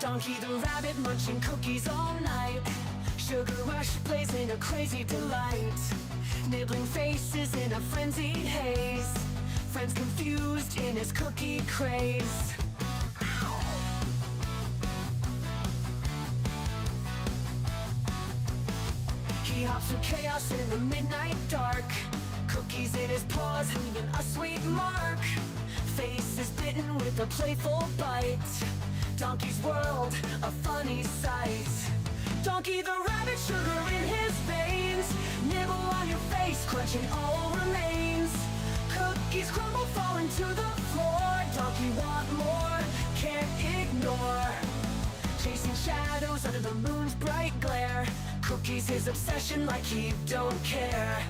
Donkey the rabbit munching cookies all night. Sugar rush blazing a crazy delight. Nibbling faces in a frenzied haze. Friends confused in his cookie craze. He hops through chaos in the midnight dark. Cookies in his paws, leaving a sweet mark. Face is bitten with a playful bite. Donkey's world, a funny sight. Donkey the rabbit, sugar in his veins. Nibble on your face, crunching all remains. Cookies crumble, falling to the floor. Donkey want more, can't ignore. Chasing shadows under the moon's bright glare. Cookies his obsession like he don't care.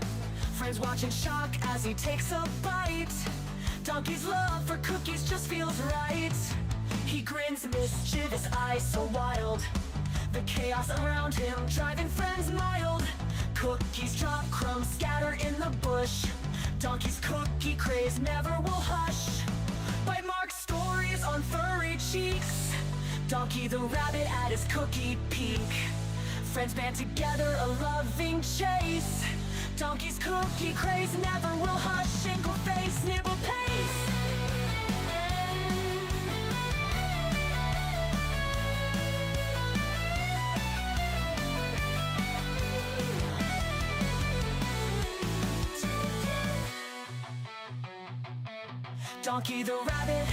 Friends watch in shock as he takes a bite. Donkey's love for cookies just feels right. He grins, mischievous eyes so wild. The chaos around him driving friends mild. Cookies drop, crumbs scatter in the bush. Donkey's cookie craze never will hush. Bite mark stories on furry cheeks. Donkey the rabbit at his cookie peak. Friends band together, a loving chase. Donkey's cookie craze never will hush. Shingle face, nibble pace. Donkey the rabbit,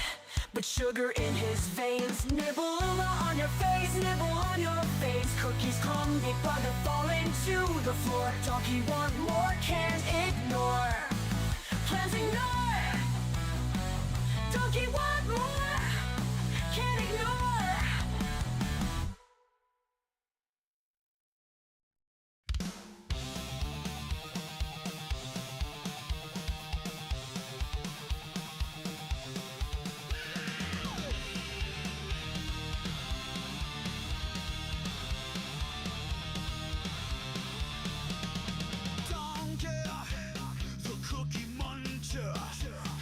but sugar in his veins. Nibble on your face, nibble on your face. Cookies crumble, but they're falling to the floor. Donkey want more, can't ignore. Plans ignore. Donkey want more, can't ignore.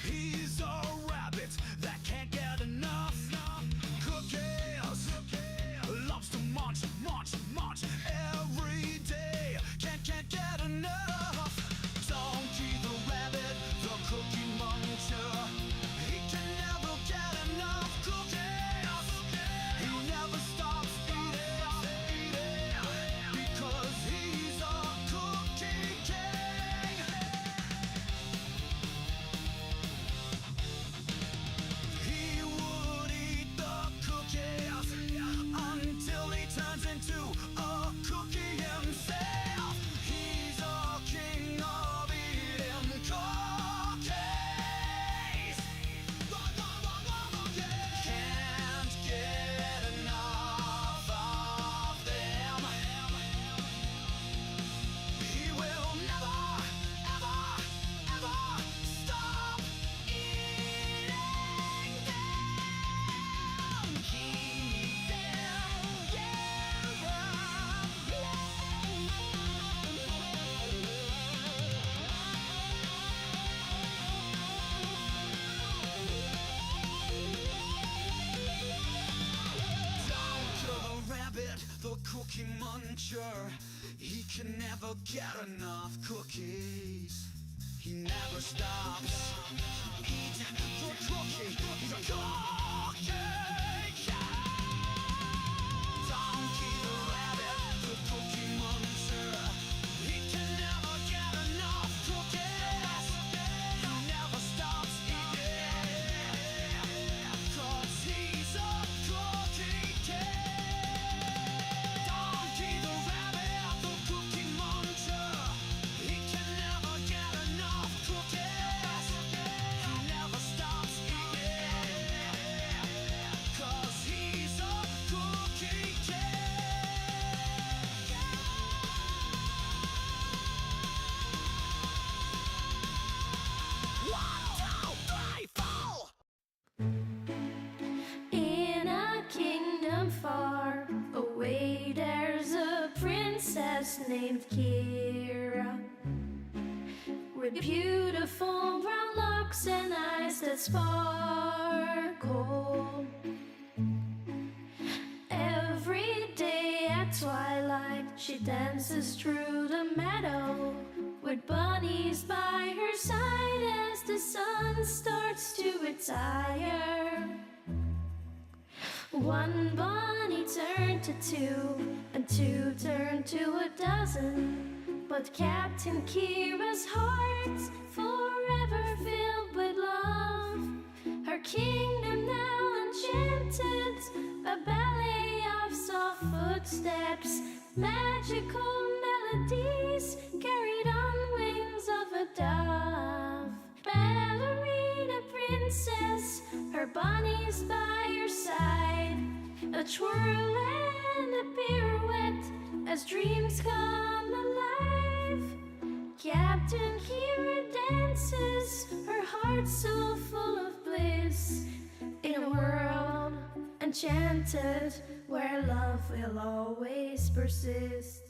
He's a rabbit that can't get enough. Cookies loves to munch, munch, munch every day. Can't get enough. Donkey the rabbit, the cookie muncher. He can never get enough cookies. He never stops eating because he's a cookie king. He would eat the cookies until he turns into a cookie himself. He's a king of eating cookies. Can't get enough of them. He will never, ever, ever stop eating them. Keep them, Donkey the rabbit, the cookie muncher. He can never get enough cookies. He never stops. Eat the cookie. He's a cookie king. Donkey the rabbit, the cookie muncher. He can never get enough cookies. He never stops eating 'cause he's a cookie king. Donkey the rabbit, the cookie muncher. He can never get enough cookies. He never stops eating 'cause he's a cookie king. One, two, three, four. In a kingdom far away, there's a princess named Kira, with beautiful brown locks and eyes that sparkle. dances through the meadow with bunnies by her side as the sun starts to retire. One bunny turned to two, and two turned to a dozen. But Captain Kira's heart's forever filled with love. Her kingdom now enchanted, a ballet of soft footsteps, magical melodies carried on wings of a dove. Ballerina princess, her bunnies by your side, a twirl and a pirouette as dreams come alive. Captain Kira dances, her heart so full of bliss, in a world enchanted where love will always persist.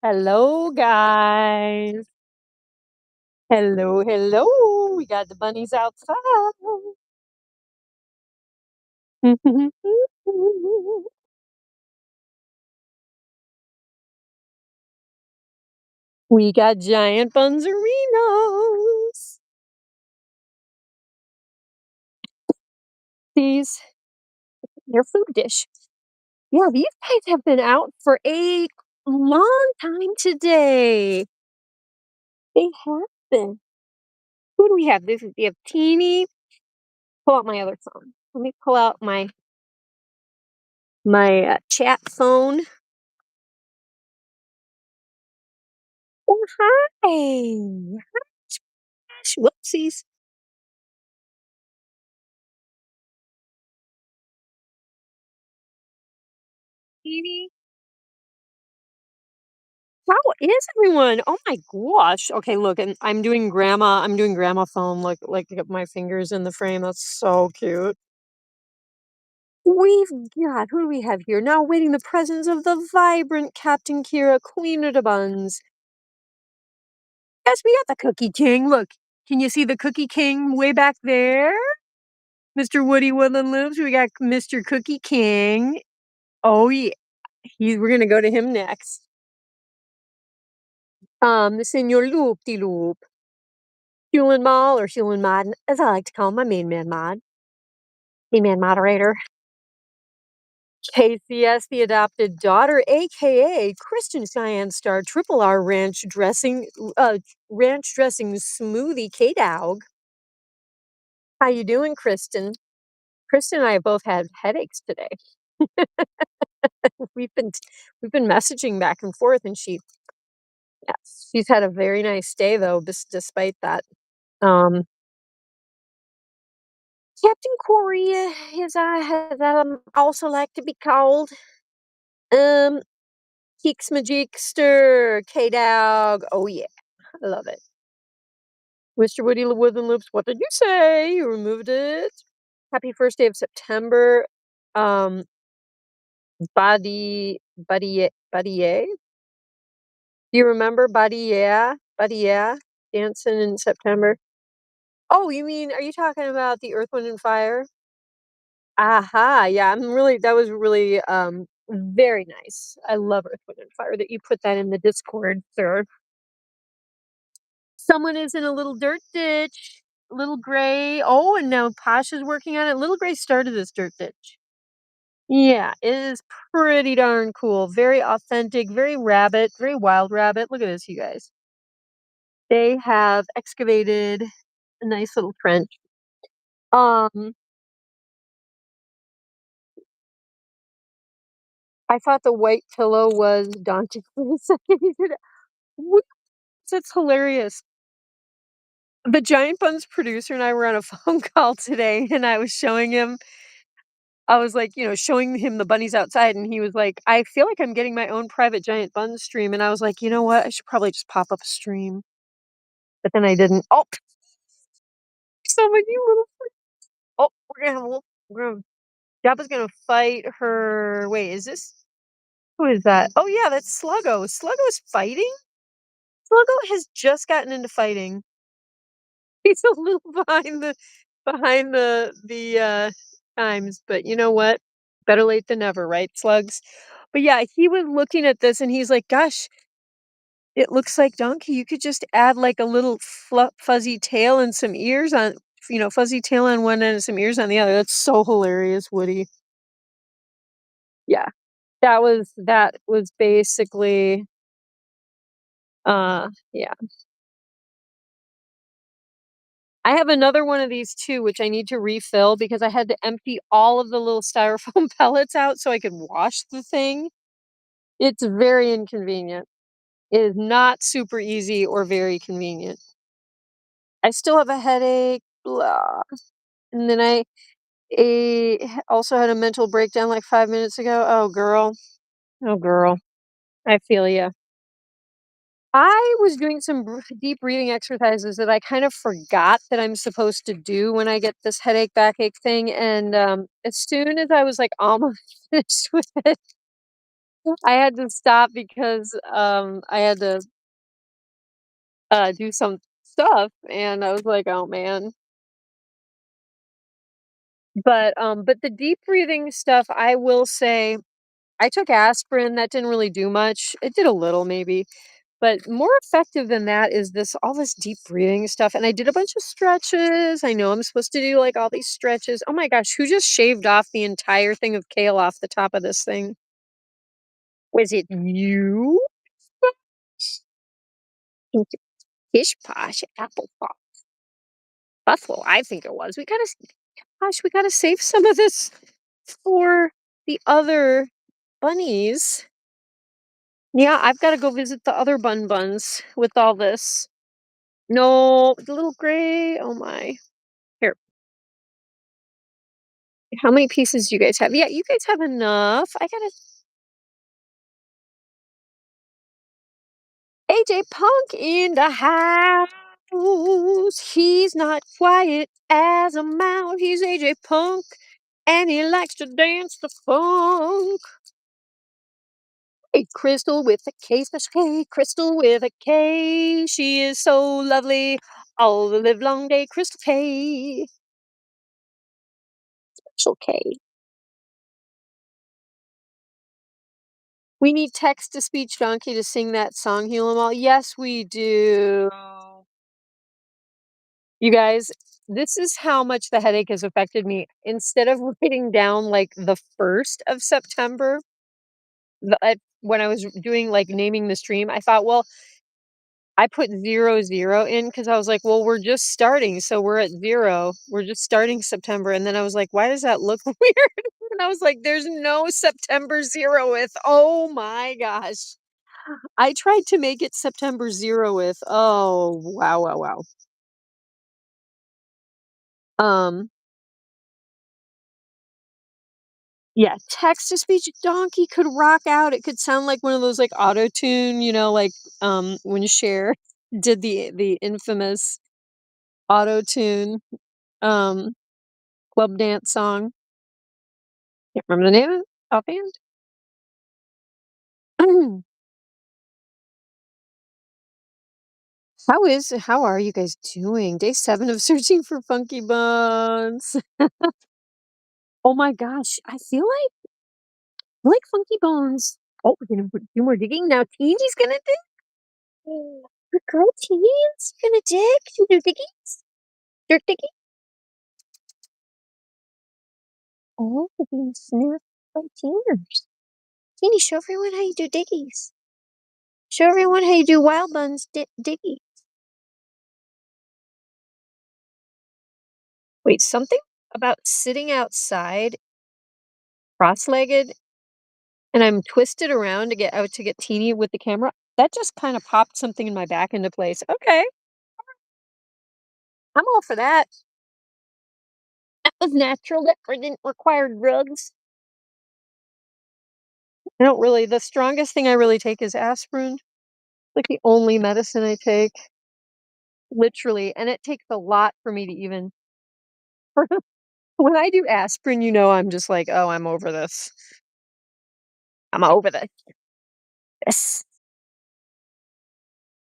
Hello, guys. Hello, hello. We got the bunnies outside. We got giant bunzerinos. These, their food dish. Yeah, these guys have been out for a long time today. They have been. Who do we have? We have Teeny. Pull out my other phone. Let me pull out my chat phone. Oh, hi. Whoopsies. Teeny. How is everyone? Oh my gosh. Okay, look, and I'm doing grandma phone, like got my fingers in the frame. That's so cute. We've got who do we have here? Now waiting the presence of the vibrant Captain Kira, Queen of the Buns. Yes, we got the Cookie King. Look, can you see the Cookie King way back there? Mr. Woody Woodland Loops. We got Mr. Cookie King. Oh yeah. We're gonna go to him next. The Senor Loop de Loop. Hulan Mall or Hulan Mod, as I like to call him, my main man moderator. KCS, the adopted daughter, aka Christian Cheyenne Star Triple R ranch dressing smoothie K Dog. How you doing, Kristen? Kristen and I have both had headaches today. We've been we've been messaging back and forth, and yes, she's had a very nice day though, despite that. Um, Captain Corey, as also like to be called. Um, Keeks Magikster, K Dog. Oh yeah, I love it. Mr. Woody Wooden Loops, what did you say? You removed it. Happy first day of September. Um, Buddy, do you remember Buddy Yeah? Buddy Yeah? Dancing in September? Oh, you mean are you talking about the Earth, Wind& and Fire? Aha, yeah, that was really, very nice. I love Earth, Wind& and Fire that you put that in the Discord, sir. Someone is in a little dirt ditch. Little Gray. Oh, and now Posh is working on it. Little Gray started this dirt ditch. Yeah, it is pretty darn cool. Very authentic, very rabbit, very wild rabbit. Look at this, you guys. They have excavated a nice little trench. Um, I thought the white pillow was daunting for a second. He did it. What? That's hilarious. The Giant Buns producer and I were on a phone call today, and I was like, showing him the bunnies outside, and he was like, I feel like I'm getting my own private Giant Buns stream. And I was like, you know what? I should probably just pop up a stream. But then I didn't. Oh, someone, you little. Oh, we're gonna, Jabba's gonna fight her. Wait, is this, who is that? Oh, yeah, that's Sluggo. Sluggo's fighting? Sluggo has just gotten into fighting. He's a little behind the times, but you know what? Better late than never, right, Slugs? But yeah, he was looking at this and he's like, "Gosh, it looks like Donkey. You could just add like a little fuzzy tail and some ears on, fuzzy tail on one end and some ears on the other. That's so hilarious, Woody." Yeah, that was basically, yeah. I have another one of these too, which I need to refill because I had to empty all of the little styrofoam pellets out so I could wash the thing. It's very inconvenient. It is not super easy or very convenient. I still have a headache, blah. And then also had a mental breakdown like 5 minutes ago. Oh, girl. Oh, girl. I feel ya. I was doing some deep breathing exercises that I kind of forgot that I'm supposed to do when I get this headache backache thing. And as soon as I was like almost finished with it, I had to stop because I had to do some stuff, and I was like, oh man. But the deep breathing stuff, I will say, I took aspirin. That didn't really do much. It did a little, maybe. But more effective than that is all this deep breathing stuff, and I did a bunch of stretches. I know I'm supposed to do, like, all these stretches. Oh my gosh, who just shaved off the entire thing of kale off the top of this thing? Was it you? Think it- Pish Posh, apple pop, buffalo, I think it was. Gosh, we gotta save some of this for the other bunnies. Yeah, I've gotta go visit the other buns with all this. No, the little gray, oh my. Here. How many pieces do you guys have? Yeah, you guys have enough. I gotta AJ Punk in the house. He's not quiet as a mouse. He's AJ Punk, and he likes to dance the funk. Hey, Crystal with a K, special K. Crystal with a K. She is so lovely. All the live long day, Crystal K. Special K. We need text to speech donkey to sing that song, Heal 'em All. Yes, we do. You guys, this is how much the headache has affected me. Instead of writing down like the 1st of September, when I was doing like naming the stream, I thought, well, I put 00 in because I was like, "Well, we're just starting, so we're at 0. We're just starting September," and then I was like, "Why does that look weird?" And I was like, "There's no September 0th." Oh my gosh. I tried to make it September 0th. Oh, wow, wow, wow. Um, yeah, text to speech donkey could rock out. It could sound like one of those, like, auto-tune, like, when Cher did the infamous auto-tune, um, club dance song. Can't remember the name of it offhand. How are you guys doing? Day 7 of searching for Funky Buns. Oh my gosh, I feel like Funky Bones. Oh, we're gonna do more digging now. Teeny's gonna dig. Good girl, Teeny's gonna dig. You do diggies. Dirt digging. Oh, we're being sniffed by Teeners. Teeny, show everyone how you do diggies. Show everyone how you do wild buns diggy. Wait, something about sitting outside cross-legged and I'm twisted around to get out to get Teeny with the camera. That just kind of popped something in my back into place. Okay, I'm all for that. That was natural. That didn't require drugs. I don't really. The strongest thing I really take is aspirin. Like the only medicine I take, literally, and it takes a lot for me to even. When I do aspirin, I'm just like, oh, I'm over this. I'm over this.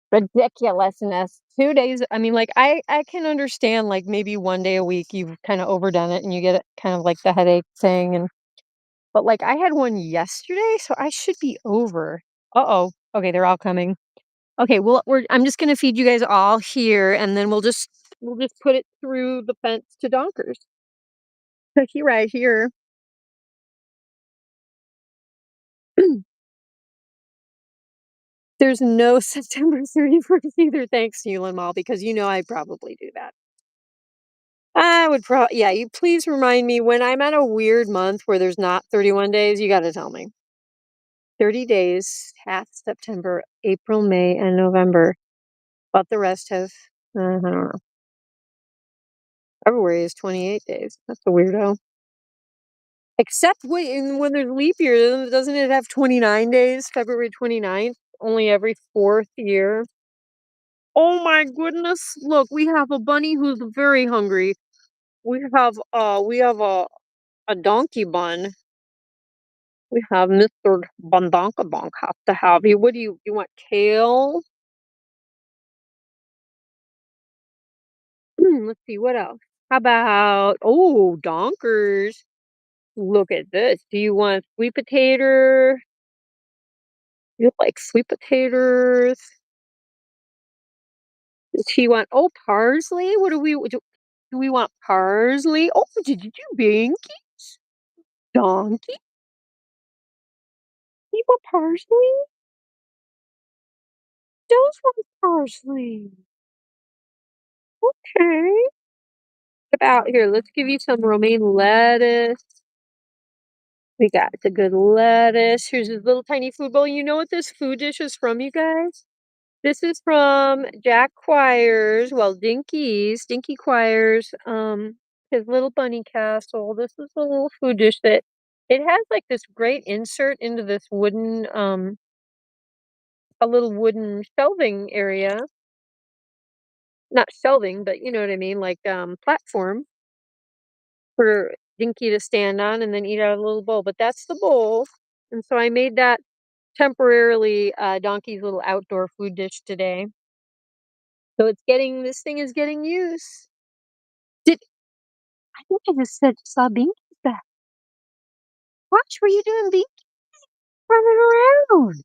Ridiculousness. 2 days I mean, like, I can understand, like, maybe 1 day a week you've kinda overdone it and you get it kind of like the headache thing but, like, I had one yesterday, so I should be over. Uh-oh. Okay, they're all coming. Okay, well, I'm just gonna feed you guys all here, and then we'll just put it through the fence to Donkers. Cookie right here. There's no September 31st either, thanks, Yulin Mall, because I probably do that. I would yeah, you please remind me when I'm at a weird month where there's not 31 days, you gotta tell me. 30 days, half September, April, May, and November. But the rest have, I don't know. February is 28 days. That's a weirdo. Except when there's leap year, then doesn't it have 29 days? February 29th, only every fourth year. Oh my goodness. Look, we have a bunny who's very hungry. We have a donkey bun. We have Mr. Bonk have to have you. What do you want kale? Let's see, what else? How about, oh, donkers. Look at this. Do you want sweet potato? You like sweet potatoes? Does he want, oh, parsley? What do we want parsley? Oh, did you do binkies? Donkey? You want parsley? Those want parsley. Okay. About here, let's give you some romaine lettuce. We got the good lettuce. Here's this little tiny food bowl. You know what this food dish is from, you guys? This is from Jack Quires, well, Dinky Quires, his little bunny castle. This is a little food dish that it has like this great insert into this a little wooden shelving area. Not shelving, but you know what I mean, like platform for Dinky to stand on and then eat out of a little bowl. But that's the bowl. And so I made that temporarily Donkey's little outdoor food dish today. So this thing is getting use. Did I think I just saw Binky's back. Watch, were you doing Binky running around?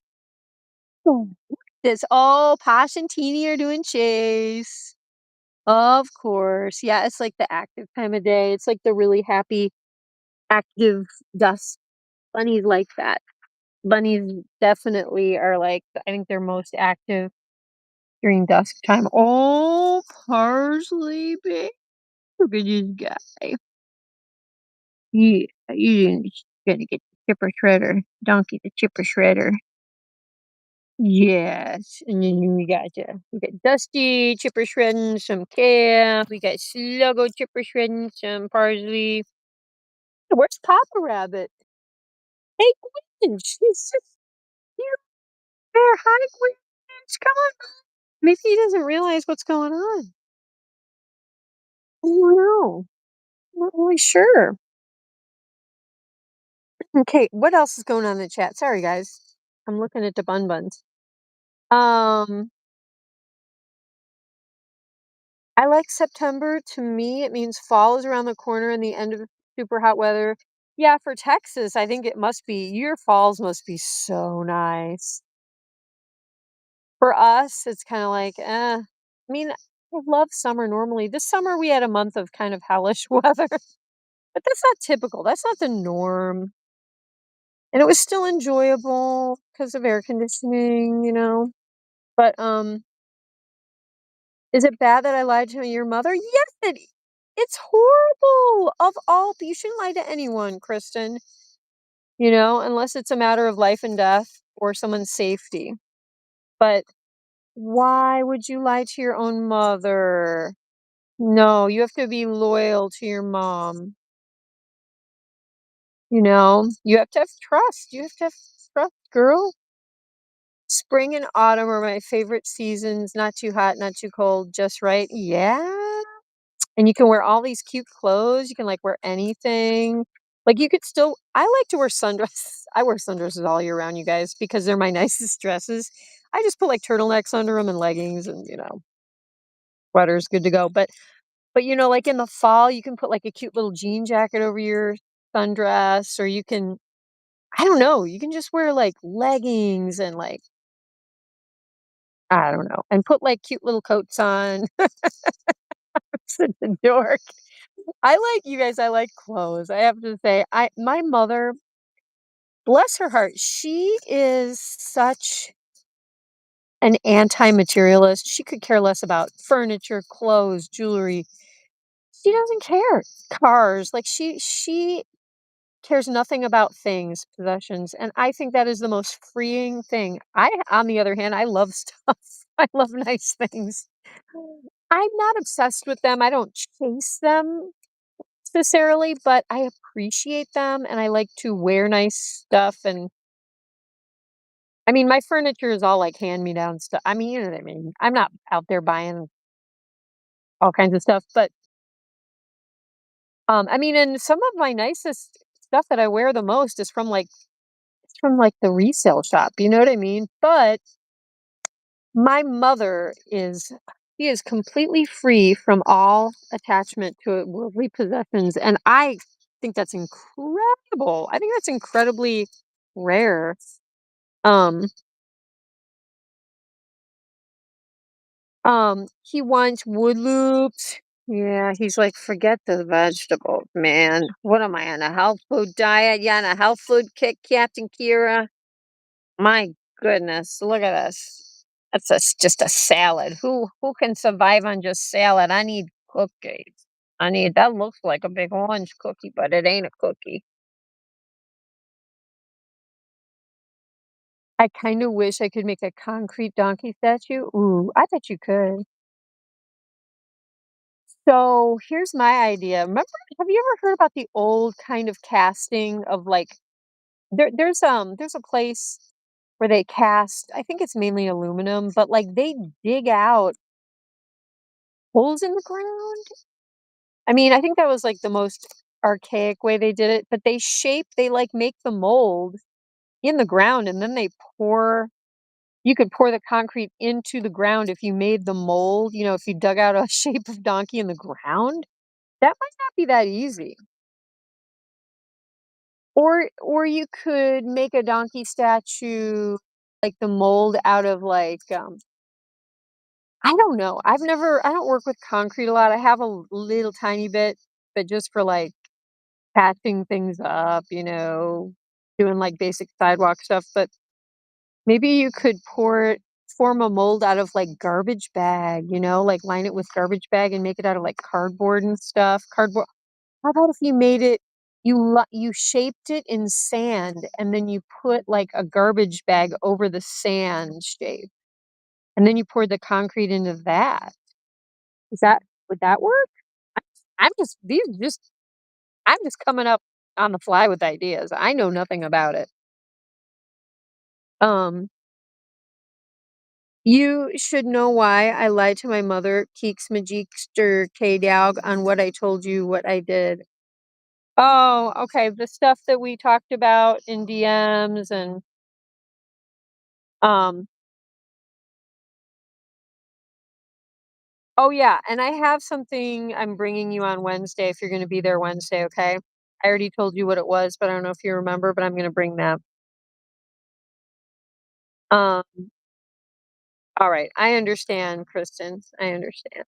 Oh, look at this. Oh, Posh and Teeny are doing chase. Of course. Yeah, it's like the active time of day. It's like the really happy, active dusk. Bunnies like that. Bunnies definitely are like, I think they're most active during dusk time. Oh, parsley, babe. Look at this guy. Yeah, you gonna get the chipper shredder. Donkey the chipper shredder. Yes, and then we got Dusty chipper shredding some kale. We got Sluggo chipper shredding some parsley. Where's Papa Rabbit? Hey, Gwen, she's just here. There, hi, Gwen. Come on. Maybe he doesn't realize what's going on. I don't know. Not really sure. Okay, what else is going on in the chat? Sorry, guys. I'm looking at the buns. Um, I like September. To me, it means fall is around the corner and the end of super hot weather. Yeah, for Texas, I think it must be your falls must be so nice. For us, it's kind of like, I mean, I love summer normally. This summer we had a month of kind of hellish weather, but that's not typical. That's not the norm. And it was still enjoyable because of air conditioning, you know. But is it bad that I lied to your mother? Yes, it's horrible. Of all, you shouldn't lie to anyone, Kristen. You know, unless it's a matter of life and death or someone's safety. But why would you lie to your own mother? No, you have to be loyal to your mom. You know, you have to have trust. You have to have trust, girl. Spring and autumn are my favorite seasons. Not too hot, not too cold, just right. Yeah. And you can wear all these cute clothes. You can like wear anything. Like you could still I like to wear sundresses. I wear sundresses all year round, you guys, because they're my nicest dresses. I just put like turtlenecks under them and leggings and, sweaters good to go. But like in the fall, you can put like a cute little jean jacket over your sundress, or you can I don't know, you can just wear like leggings and like I don't know, and put like cute little coats on. Such a dork. I like you guys, I like clothes. I have to say, I my mother, bless her heart, she is such an anti-materialist. She could care less about furniture, clothes, jewelry. She doesn't care. Cars, like she cares nothing about things, possessions, and I think that is the most freeing thing. On the other hand, I love stuff. I love nice things. I'm not obsessed with them. I don't chase them necessarily, but I appreciate them and I like to wear nice stuff. And I mean, my furniture is all like hand me down stuff. I mean, you know what I mean? I'm not out there buying all kinds of stuff, but I mean, and some of my nicest stuff that I wear the most is from like the resale shop. You know what I mean? But my mother she is completely free from all attachment to worldly possessions, and I think that's incredible. I think that's incredibly rare. Um, he wants wood loops. Yeah, he's like, forget the vegetables, man. What am I on a health food diet? Yeah, on a health food kick, Captain Kira. My goodness, look at this. Just a salad. Who can survive on just salad? I need cookies. That looks like a big orange cookie, but it ain't a cookie. I kind of wish I could make a concrete donkey statue. Ooh, I bet you could. So here's my idea. Remember, have you ever heard about the old kind of casting of like there's a place where they cast, I think it's mainly aluminum, but like they dig out holes in the ground. I mean, I think that was like the most archaic way they did it, but they like make the mold in the ground and then you could pour the concrete into the ground if you made the mold, if you dug out a shape of donkey in the ground. That might not be that easy. Or you could make a donkey statue, like the mold out of like I don't know. I don't work with concrete a lot. I have a little tiny bit, but just for like patching things up, doing like basic sidewalk stuff. But maybe you could pour it form a mold out of, like, garbage bag, like, line it with garbage bag and make it out of, like, cardboard and stuff. Cardboard How about if you made it you shaped it in sand, and then you put, like, a garbage bag over the sand shape, and then you poured the concrete into that. Is that Would that work? I'm just coming up on the fly with ideas. I know nothing about it. Um, you should know why I lied to my mother, Keeks Majikster K Dowg, on what I told you what I did. Oh, okay. The stuff that we talked about in DMs and um oh yeah, and I have something I'm bringing you on Wednesday if you're going to be there Wednesday, okay? I already told you what it was, but I don't know if you remember, but I'm going to bring that. Um all right. I understand, Kristen. I understand.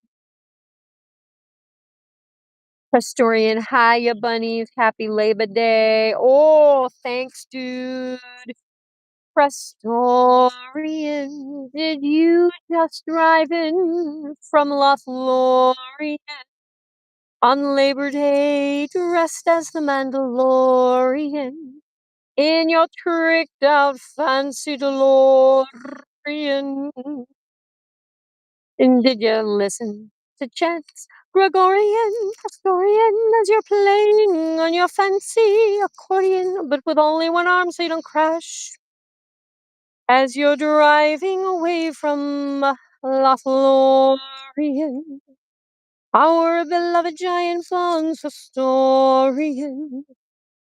Historian, hiya bunnies, happy Labor Day. Oh, thanks, dude. Prestorian, did you just drive in from Lothlorien on Labor Day dressed as the Mandalorian in your tricked out fancy DeLorean? And did you listen to chants Gregorian, Pastorian as you're playing on your fancy accordion, but with only one arm so you don't crash? As you're driving away from Lothlorien, our beloved giant Bunz historian.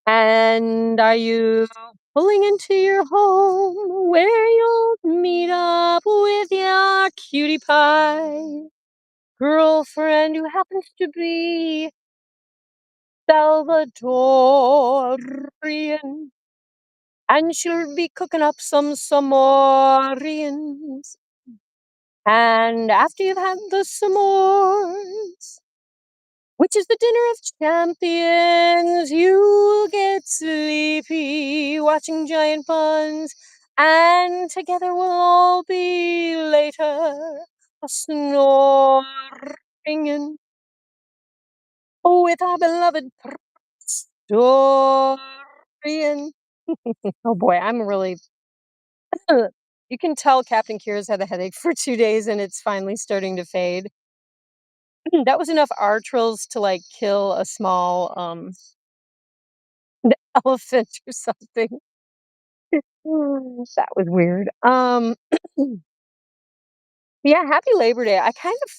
And are you pulling into your home where you'll meet up with your cutie pie girlfriend who happens to be Salvadorian? And she'll be cooking up some Samorians. And after you've had the s'mores, which is the dinner of champions, you'll get sleepy watching giant puns, and together we'll all be later a snoring with our beloved Dorian. Oh boy, I'm really. You can tell Captain Kira's had a headache for 2 days, and it's finally starting to fade. That was enough R trills to like kill a small elephant or something. That was weird. Yeah, happy Labor Day. I kind of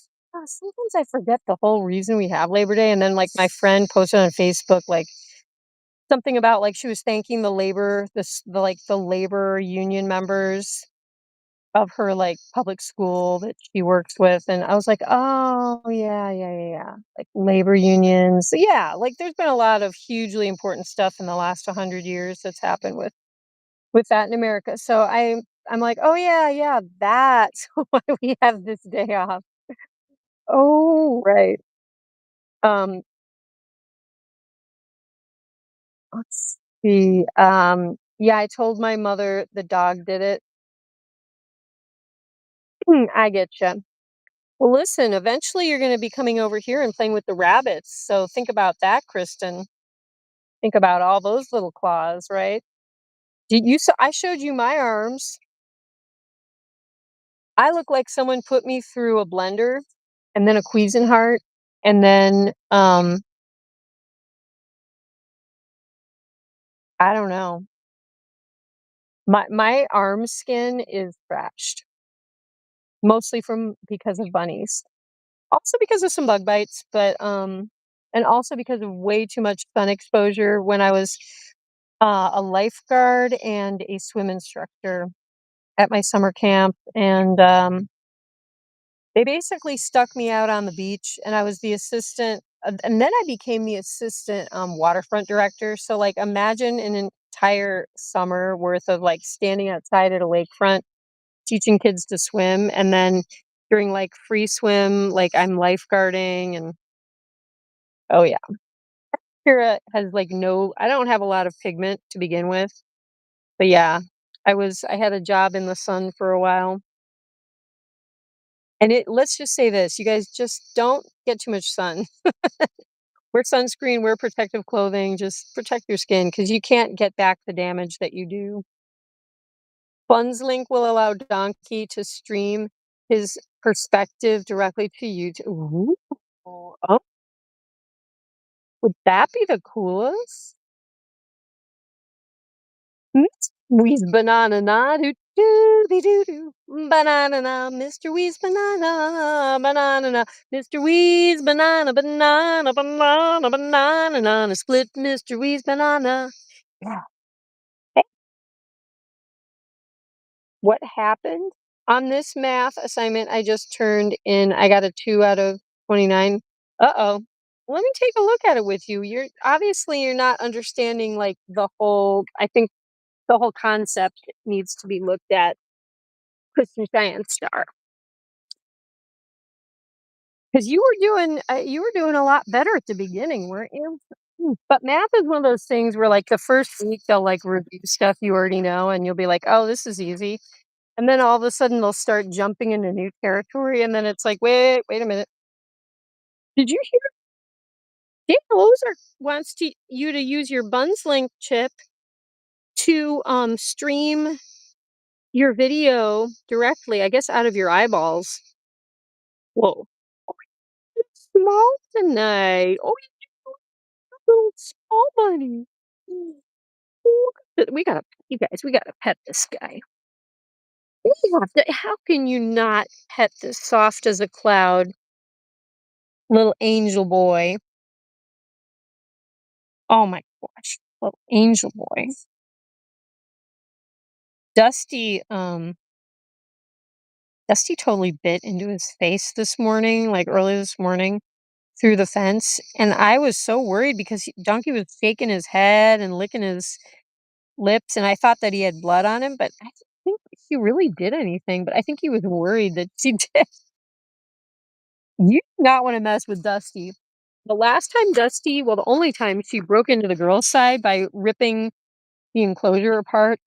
sometimes I forget the whole reason we have Labor Day, and then like my friend posted on Facebook like something about like she was thanking the labor union members of her like public school that she works with, and I was like, oh yeah, yeah, yeah, yeah, like labor unions. Yeah, like there's been a lot of hugely important stuff in the last 100 years that's happened with that in America. So I'm like, oh yeah, yeah, that's why we have this day off. Oh right. Um, let's see. Yeah, I told my mother the dog did it. I get you. Well, listen, eventually you're going to be coming over here and playing with the rabbits. So think about that, Kristen. Think about all those little claws, right? Did you saw I showed you my arms. I look like someone put me through a blender and then a Cuisinart and then I don't know. My arm skin is trashed, mostly from because of bunnies. Also because of some bug bites, but and also because of way too much sun exposure when I was a lifeguard and a swim instructor at my summer camp, and they basically stuck me out on the beach, and I was the assistant, and then I became the assistant waterfront director. So, like, imagine an entire summer worth of like standing outside at a lakefront teaching kids to swim, and then during like free swim, like I'm lifeguarding, and oh yeah, Kira has like no. I don't have a lot of pigment to begin with, but yeah, I had a job in the sun for a while. And let's just say this, you guys just don't get too much sun. Wear sunscreen, wear protective clothing, just protect your skin because you can't get back the damage that you do. Bunz link will allow Donkey to stream his perspective directly to YouTube. Ooh. Oh, would that be the coolest? We's banana na doo doo be doo doo. Banana na, Mr. Wee's banana, banana na, Mr. Wee's banana, banana, banana, banana na, split Mr. Wee's banana. Yeah. Hey, what happened on this math assignment I just turned in? I got a 2 out of 29. Uh-oh. Let me take a look at it with you. You're not understanding like the whole. I think the whole concept needs to be looked at. Christian Science star, because you were doing a lot better at the beginning, weren't you? But math is one of those things where, like, the first week they'll like review stuff you already know, and you'll be like, "Oh, this is easy," and then all of a sudden they'll start jumping into new territory, and then it's like, wait a minute, did you hear Dan Lozer wants you to use your Bunzlink chip to stream your video directly, I guess, out of your eyeballs. Whoa. Small tonight. Oh, little small bunny. We gotta, you guys, we gotta pet this guy. We have to, how can you not pet this soft as a cloud little angel boy? Oh my gosh, little angel boy. Dusty, Dusty totally bit into his face this morning, like early this morning through the fence. And I was so worried because Donkey was shaking his head and licking his lips, and I thought that he had blood on him, but I don't think he really did anything, but I think he was worried that she did. You do not wanna mess with Dusty. The last time Dusty well, the only time she broke into the girls' side by ripping the enclosure apart,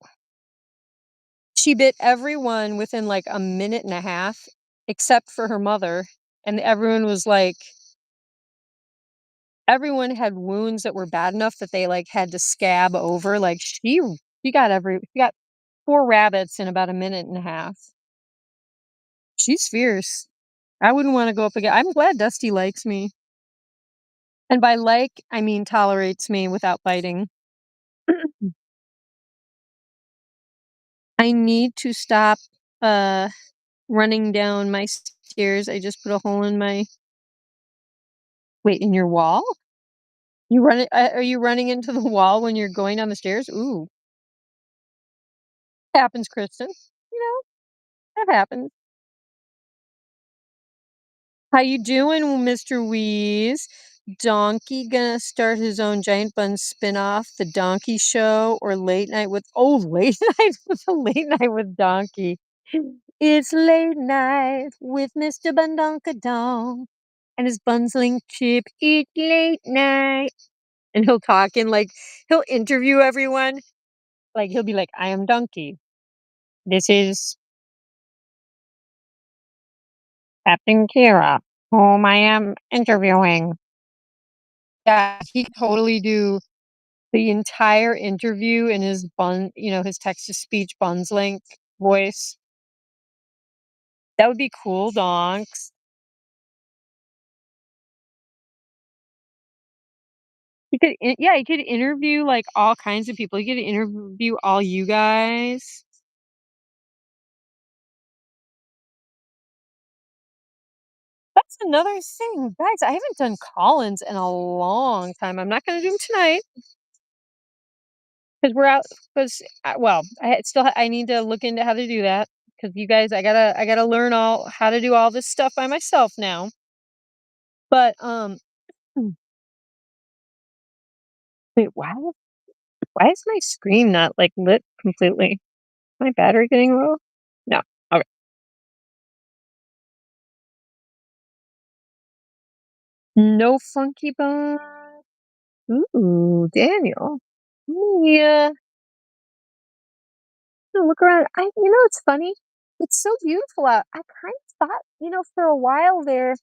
she bit everyone within, like, a minute and a half, except for her mother, and everyone had wounds that were bad enough that they, like, had to scab over, like, she got 4 rabbits in about a minute and a half. She's fierce. I wouldn't wanna go up again. I'm glad Dusty likes me, and by like, I mean tolerates me without biting. I need to stop, uh, running down my stairs. I just put a hole in my wait, in your wall? Are you running into the wall when you're going down the stairs? Ooh, happens, Kristen. You know, that happens. How you doing, Mr. Wheeze? Donkey gonna start his own Giant Bun spin-off, The Donkey Show, or Late Night with Late Night with a Late Night with Donkey. It's late night with Mr. Bundonkadonk and his Bunzling chip. It's late night. And he'll talk and like he'll interview everyone. Like he'll be like, I am Donkey. This is Captain Kira, whom I am interviewing. Yeah, he totally do the entire interview in his his text to speech Bunzlink voice. That would be cool, donks. He could interview like all kinds of people. He could interview all you guys. That's another thing, guys. I haven't done Collins in a long time. I'm not going to do them tonight because we're out. Because well, I need to look into how to do that because you guys, I gotta learn all how to do all this stuff by myself now. But hmm, wait, why is my screen not like lit completely? My battery getting low? No. Okay. No funky bone. Ooh, Daniel. Yeah. Look around. It's funny. It's so beautiful out. I kind of thought, for a while there,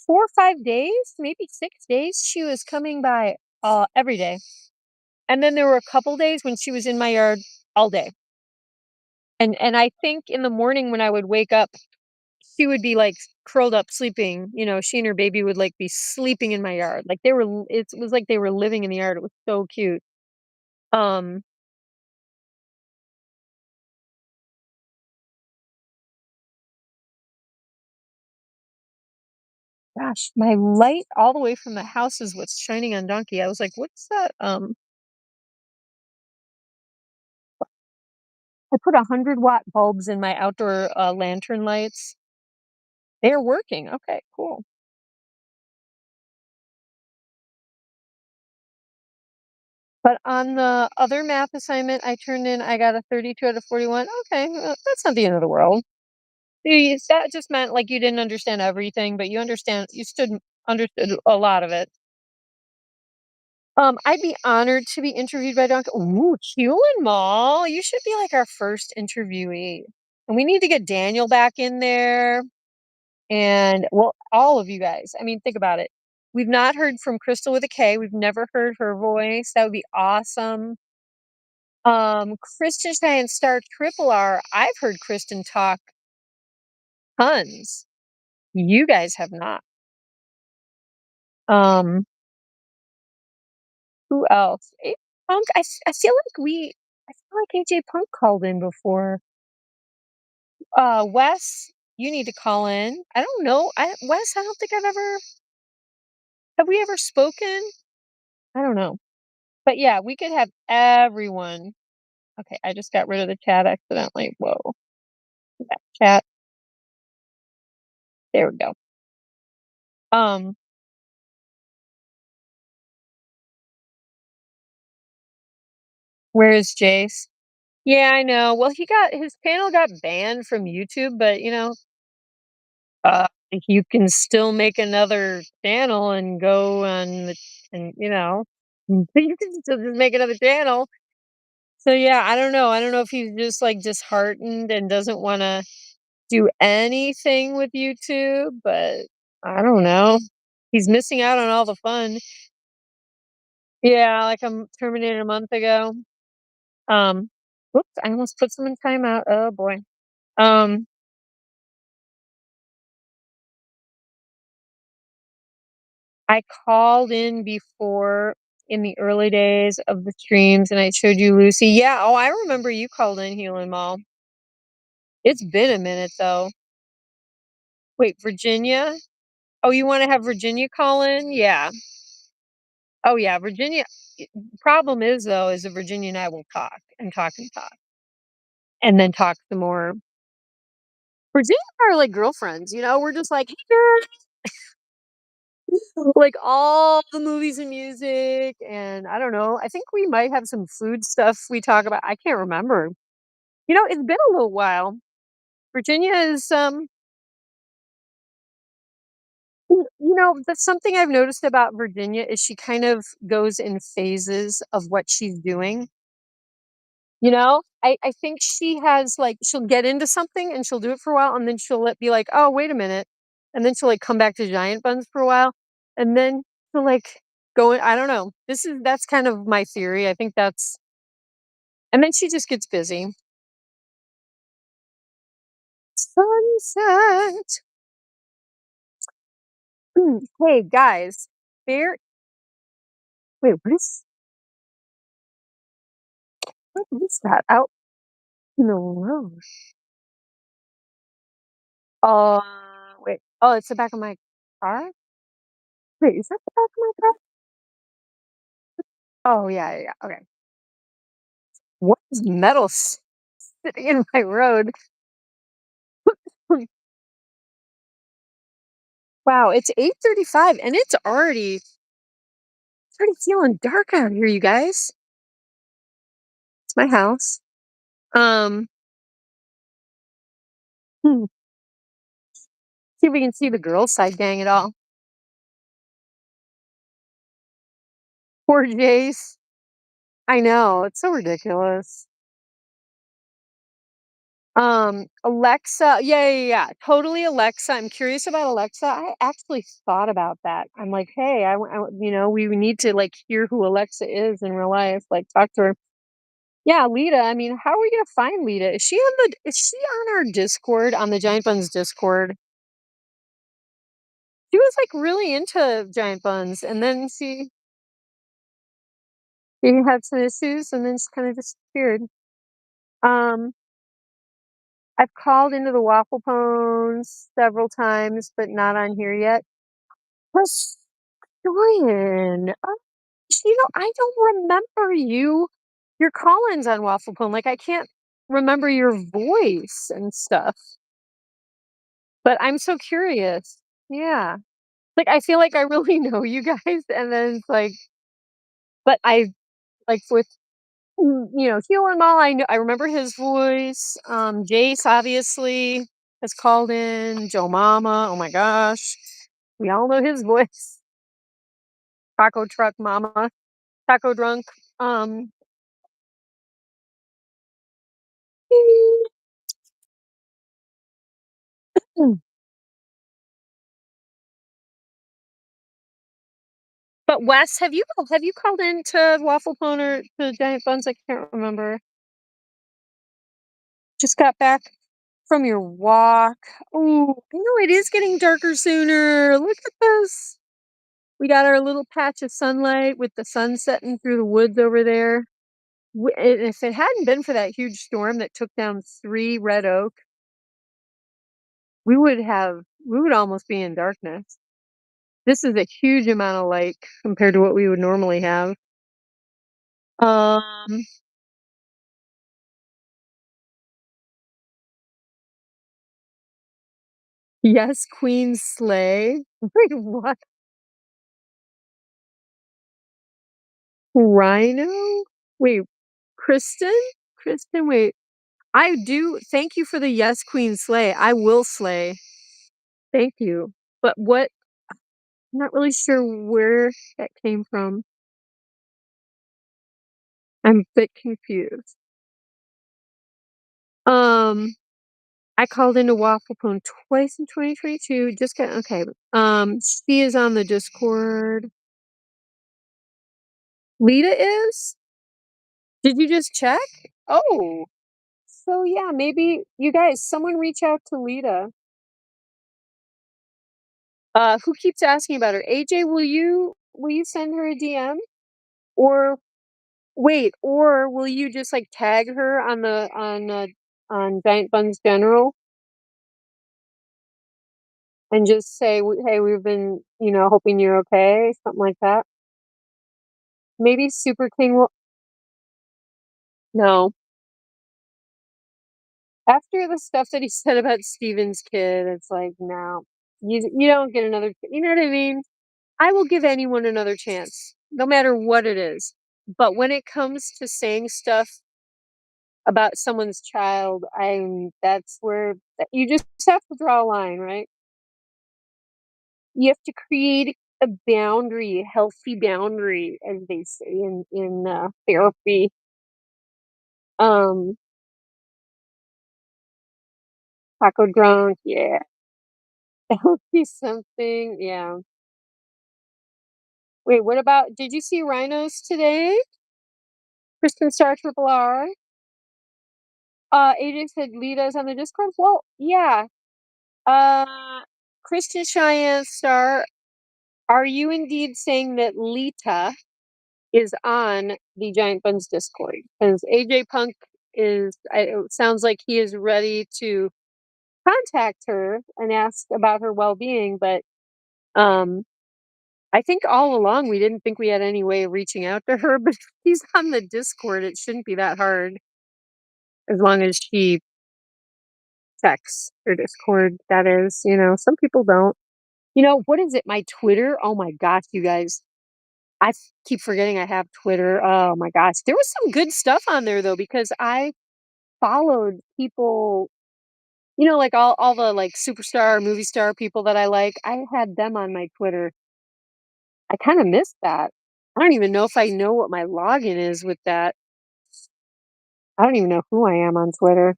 4 or 5 days, maybe 6 days, she was coming by, every day. And then there were a couple days when she was in my yard all day. And I think in the morning when I would wake up, she would be, like, curled up sleeping, she and her baby would, like, be sleeping in my yard. Like, it was like they were living in the yard. It was so cute. Um, Gosh, my light all the way from the house is what's shining on Donkey. I was like, "What's that?" I put 100-watt bulbs in my outdoor, lantern lights. They're working. Okay, cool. But on the other math assignment I turned in, I got a 32 out of 41. Okay, that's not the end of the world. That just meant, like, you didn't understand everything, but you understood a lot of it. I'd be honored to be interviewed by Donkey. Ooh, Hewlin Mall. You should be, like, our first interviewee. And we need to get Daniel back in there, and, well, all of you guys. I mean, think about it. We've not heard from Crystal with a K. We've never heard her voice. That would be awesome. Kristen and Star Triple R. I've heard Kristen talk tons. You guys have not. Um, who else? Punk. I feel like AJ Punk called in before. Wes, you need to call in. I don't know. Wes, I don't think have we ever spoken? I don't know. But yeah, we could have everyone. Okay, I just got rid of the chat accidentally. Whoa. That chat. There we go. Um, where is Jace? Yeah, I know. Well, his channel got banned from YouTube, but uh, you can still make another channel and go on and you can still just make another channel. So yeah, I don't know. I don't know if he's just like disheartened and doesn't want to do anything with YouTube, but I don't know. He's missing out on all the fun. Yeah, like I'm terminated a month ago. Whoops, I almost put some in timeout. Oh boy. Um, I called in before in the early days of the streams and I showed you Lucy. Yeah, oh, I remember you called in Hewlin Mall. It's been a minute though. Wait, Virginia? Oh, you want to have Virginia call in? Yeah. Oh yeah, Virginia. Problem is though, is that Virginia and I will talk and talk and talk and then talk some more. Virginia and I are like girlfriends, we're just like, hey girl, like all the movies and music, and I don't know. I think we might have some food stuff we talk about. I can't remember. It's been a little while. Virginia is that's something I've noticed about Virginia is she kind of goes in phases of what she's doing. I think she has like she'll get into something and she'll do it for a while and then be like, oh, wait a minute. And then she'll like come back to Giant Buns for a while. And then she'll like go in. I don't know. That's kind of my theory. I think and then she just gets busy. Sunset. Hey guys, there. Wait, what is that out in the road? Uh, wait. Oh, it's the back of my car. Wait, is that the back of my car? Oh yeah, yeah, yeah. Okay. What is metal sitting in my road? Wow, it's 8:35 and it's already feeling dark out here, you guys. It's my house. Um, hmm, see if we can see the girls' side gang at all. Poor Jace. I know, it's so ridiculous. Alexa, yeah. Totally Alexa. I'm curious about Alexa. I actually thought about that. I'm like, hey, we need to like hear who Alexa is in real life. Like, talk to her. Yeah, Lita. I mean, how are we gonna find Lita? Is she on our Discord, on the Giant Buns Discord? She was like really into Giant Buns, and then she had some issues, and then she kind of disappeared. Um, I've called into the Waffle Pones several times, but not on here yet. What's Dorian? I don't remember your call-ins on Waffle Pone. Like, I can't remember your voice and stuff. But I'm so curious. Yeah. Like, I feel like I really know you guys, and then it's like, but I like with Hugh and Mal, I remember his voice. Jace obviously has called in. Joe Mama, oh my gosh. We all know his voice. Taco Truck Mama, Taco Drunk. Um But Wes, have you called into Waffle Pone or to Giant Buns? I can't remember. Just got back from your walk. Oh, I know it is getting darker sooner. Look at this. We got our little patch of sunlight with the sun setting through the woods over there. If it hadn't been for that huge storm that took down 3 red oak, we would almost be in darkness. This is a huge amount of light compared to what we would normally have. Um, yes, Queen Slay. Wait, what? Rhino? Wait, Kristen? Kristen, wait. I do thank you for the yes, Queen Slay. I will slay. Thank you. But what I'm not really sure where that came from. I'm a bit confused. Um, I called into Waffle Pone twice in 2022. Just got okay. She is on the Discord. Lita is? Did you just check? Oh, so yeah, maybe you guys, someone reach out to Lita. Who keeps asking about her? AJ, will you send her a DM? Or wait, or will you just like tag her on Giant Buns General and just say, "Hey, we've been, hoping you're okay," something like that. Maybe Super King will. No, after the stuff that he said about Steven's kid, it's like, no, you don't get another. You know what I mean? I will give anyone another chance, no matter what it is. But when it comes to saying stuff about someone's child, that's where you just have to draw a line, right? You have to create a boundary, a healthy boundary, as they say in therapy. Um, Taco drunk, yeah, that would be something. Yeah. Wait, what about? Did you see rhinos today? Kristen Star Triple R. AJ said Lita's on the Discord. Well, yeah. Uh, Kristen Cheyenne Star. Are you indeed saying that Lita is on the Giant Buns Discord? Because AJ Punk it sounds like he is ready to contact her and ask about her well-being, but um, I think all along we didn't think we had any way of reaching out to her, but if he's on the Discord. It shouldn't be that hard as long as she checks her Discord. That is, some people don't. What is it? My Twitter? Oh my gosh, you guys. Keep forgetting I have Twitter. Oh my gosh. There was some good stuff on there though, because I followed people, like all the like superstar, movie star people that I like. I had them on my Twitter. I kind of missed that. I don't even know if I know what my login is with that. I don't even know who I am on Twitter.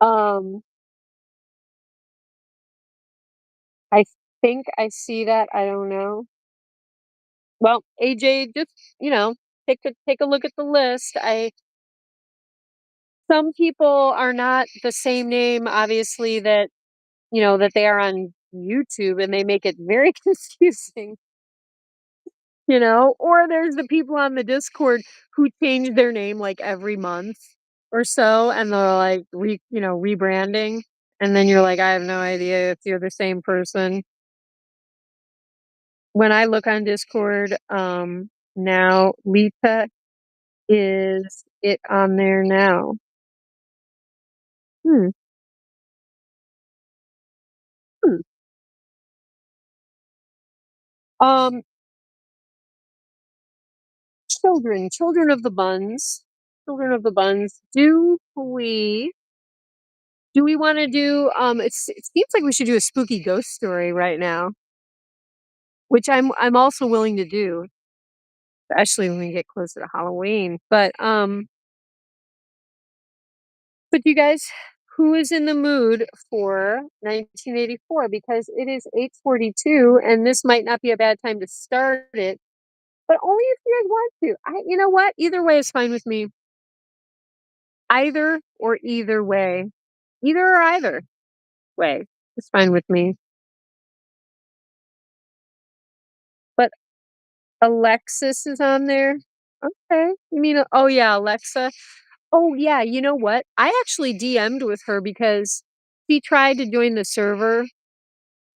Um, I think I see that, I don't know. Well, AJ, just, you know, take a look at the list. I Some people are not the same name, obviously, that, that they are on YouTube, and they make it very confusing, or there's the people on the Discord who change their name like every month or so, and they're like rebranding, and then you're like, I have no idea if you're the same person. When I look on Discord, now Lita is it on there now. Hmm. Hmm. Um, children of the Bunz, children of the Bunz. Do we want to do? It seems like we should do a spooky ghost story right now, which I'm also willing to do, especially when we get closer to Halloween. But you guys, who is in the mood for 1984? Because it is 8:42, and this might not be a bad time to start it, but only if you guys want to. You know what? Either way is fine with me. Either way, either way is fine with me. But Alexis is on there. Okay. You mean, oh yeah, Alexa. Oh yeah, you know what? I actually DM'd with her because she tried to join the server,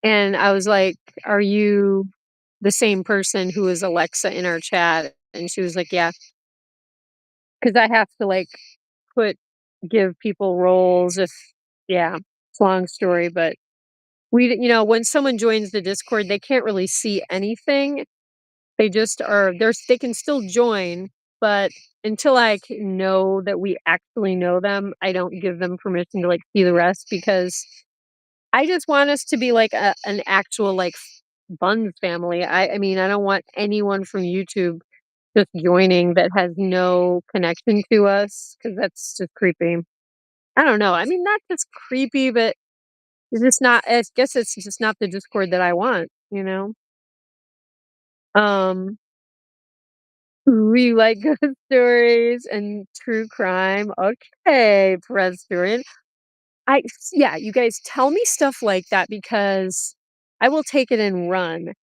and I was like, "Are you the same person who is Alexa in our chat?" And she was like, "Yeah," because I have to like put give people roles if yeah, it's a long story, but when someone joins the Discord, they can't really see anything. They just they can still join, but until know that we actually know them, I don't give them permission to like see the rest, because I just want us to be like an actual like Buns family. I mean, I don't want anyone from YouTube just joining that has no connection to us, because that's just creepy. I don't know. I mean, not just creepy, but it's just not. I guess it's just not the Discord that I want. Um, we like ghost stories and true crime. Okay, Perez Dorian. Yeah, you guys tell me stuff like that, because I will take it and run.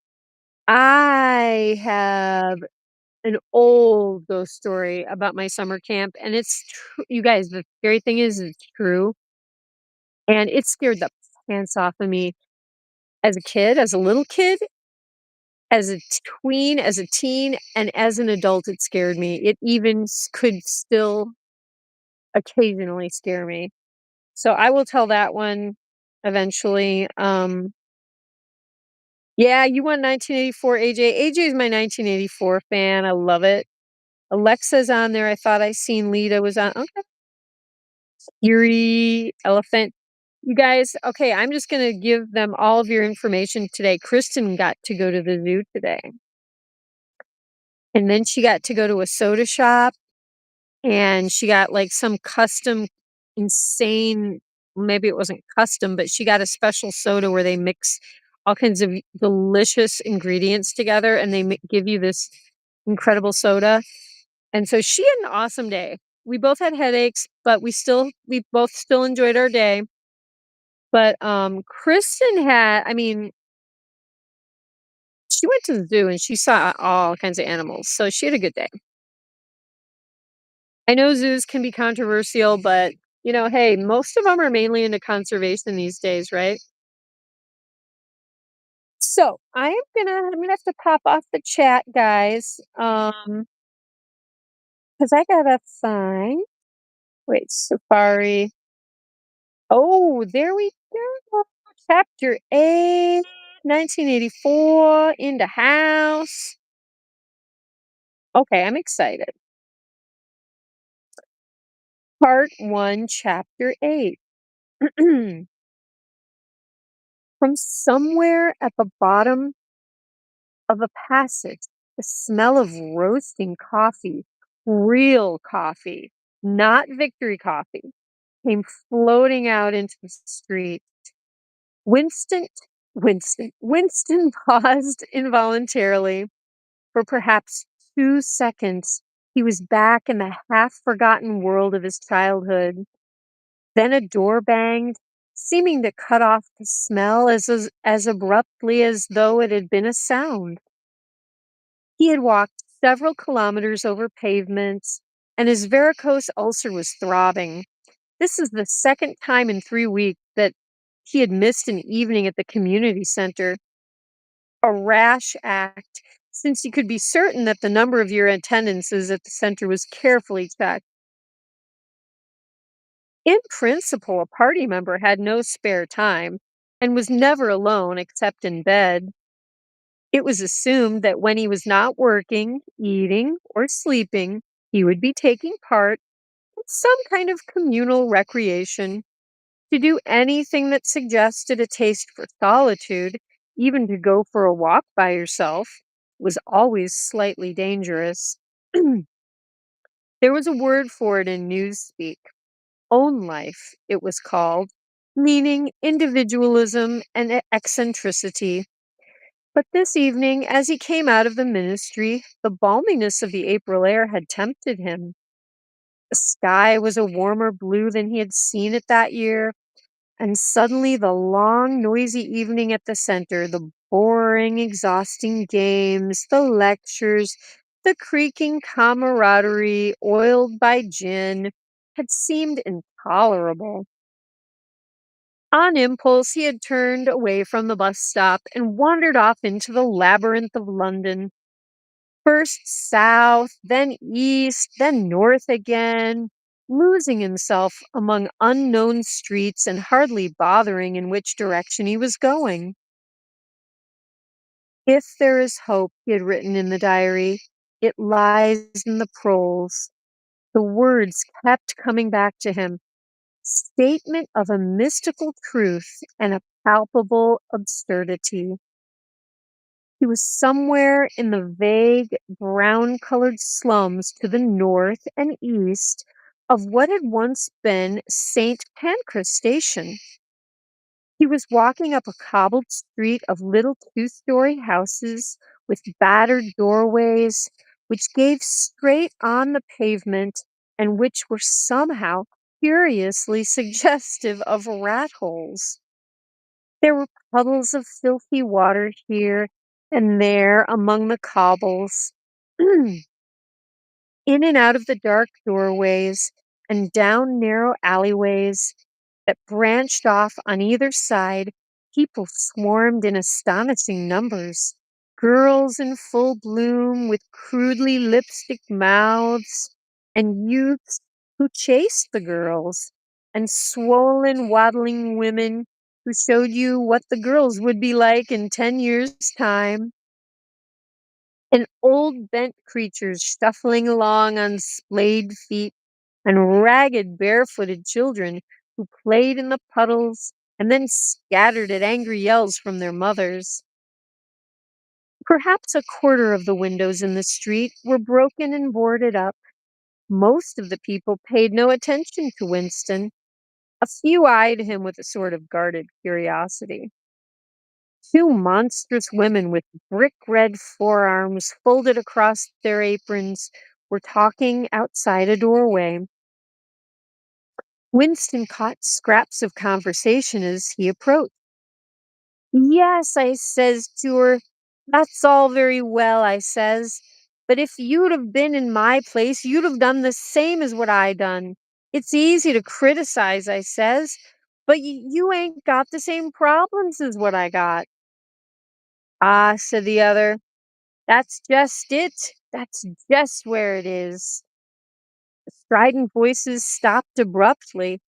I have an old ghost story about my summer camp, and it's true. You guys, the scary thing is it's true, and it scared the pants off of me as a kid, as a little kid, as a tween, as a teen, and as an adult. It scared me. It even could still occasionally scare me. So I will tell that one eventually. Yeah, you won 1984, AJ. AJ is my 1984 fan. I love it. Alexa's on there. I thought I seen Lita was on. Okay. Yuri, Elephant. You guys, okay, I'm just going to give them all of your information today. Kristen got to go to the zoo today. And then she got to go to a soda shop, and she got like some custom insane, maybe it wasn't custom, but she got a special soda where they mix all kinds of delicious ingredients together, and they give you this incredible soda. And so she had an awesome day. We both had headaches, but we both still enjoyed our day. But Kristen had, I mean, she went to the zoo and she saw all kinds of animals. So she had a good day. I know zoos can be controversial, but hey, most of them are mainly into conservation these days, right? So I'm gonna have to pop off the chat, guys. Because I gotta find. Wait, Safari. Oh, there we go. Chapter 8, 1984, in the house. Okay, I'm excited. Part 1, Chapter 8. From somewhere at the bottom of a passage, the smell of roasting coffee, real coffee, not victory coffee, came floating out into the street. Winston, Winston paused involuntarily. For perhaps 2 seconds, he was back in the half-forgotten world of his childhood. Then a door banged, seeming to cut off the smell as abruptly as though it had been a sound. He had walked several kilometers over pavements, and his varicose ulcer was throbbing. This is the second time in 3 weeks that he had missed an evening at the community center. A rash act, since you could be certain that the number of your attendances at the center was carefully checked. In principle, a party member had no spare time and was never alone except in bed. It was assumed that when he was not working, eating, or sleeping, he would be taking part in some kind of communal recreation. To do anything that suggested a taste for solitude, even to go for a walk by yourself, was always slightly dangerous. There was a word for it in newspeak. Own life, it was called, meaning individualism and eccentricity. But this evening, as he came out of the ministry, the balminess of the April air had tempted him. The sky was a warmer blue than he had seen it that year, and suddenly the long, noisy evening at the center, the boring, exhausting games, the lectures, the creaking camaraderie oiled by gin, had seemed intolerable. On impulse, he had turned away from the bus stop and wandered off into the labyrinth of London. First south, then east, then north again, losing himself among unknown streets and hardly bothering in which direction he was going. If there is hope, he had written in the diary, it lies in the proles. The words kept coming back to him. Statement of a mystical truth and a palpable absurdity. He was somewhere in the vague brown-colored slums to the north and east of what had once been St. Pancras Station. He was walking up a cobbled street of little two-story houses with battered doorways, which gave straight on the pavement and which were somehow curiously suggestive of rat holes. There were puddles of filthy water here and there among the cobbles. In and out of the dark doorways and down narrow alleyways that branched off on either side, people swarmed in astonishing numbers. Girls in full bloom with crudely lipstick mouths, and youths who chased the girls, and swollen, waddling women who showed you what the girls would be like in 10 years' time, and old bent creatures shuffling along on splayed feet, and ragged barefooted children who played in the puddles and then scattered at angry yells from their mothers. Perhaps a quarter of the windows in the street were broken and boarded up. Most of the people paid no attention to Winston. A few eyed him with a sort of guarded curiosity. Two monstrous women with brick red forearms folded across their aprons were talking outside a doorway. Winston caught scraps of conversation as he approached. "Yes," I says to her, "that's all very well," I says, "but if you'd have been in my place, you'd have done the same as what I done. It's easy to criticize," I says, "but you ain't got the same problems as what I got." "Ah," said the other, "that's just it. That's just where it is." The strident voices stopped abruptly.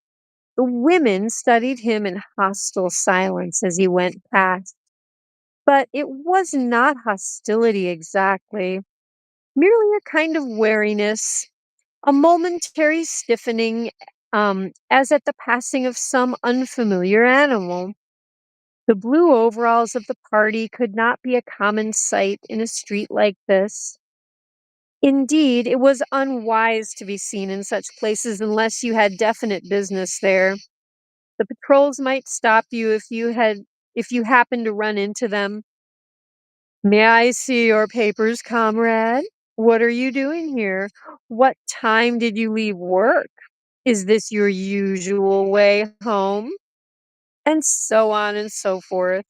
The women studied him in hostile silence as he went past. But it was not hostility exactly, merely a kind of wariness, a momentary stiffening, as at the passing of some unfamiliar animal. The blue overalls of the party could not be a common sight in a street like this. Indeed, it was unwise to be seen in such places unless you had definite business there. The patrols might stop you if you happened to run into them. "May I see your papers, comrade? What are you doing here? What time did you leave work? Is this your usual way home?" And so on and so forth.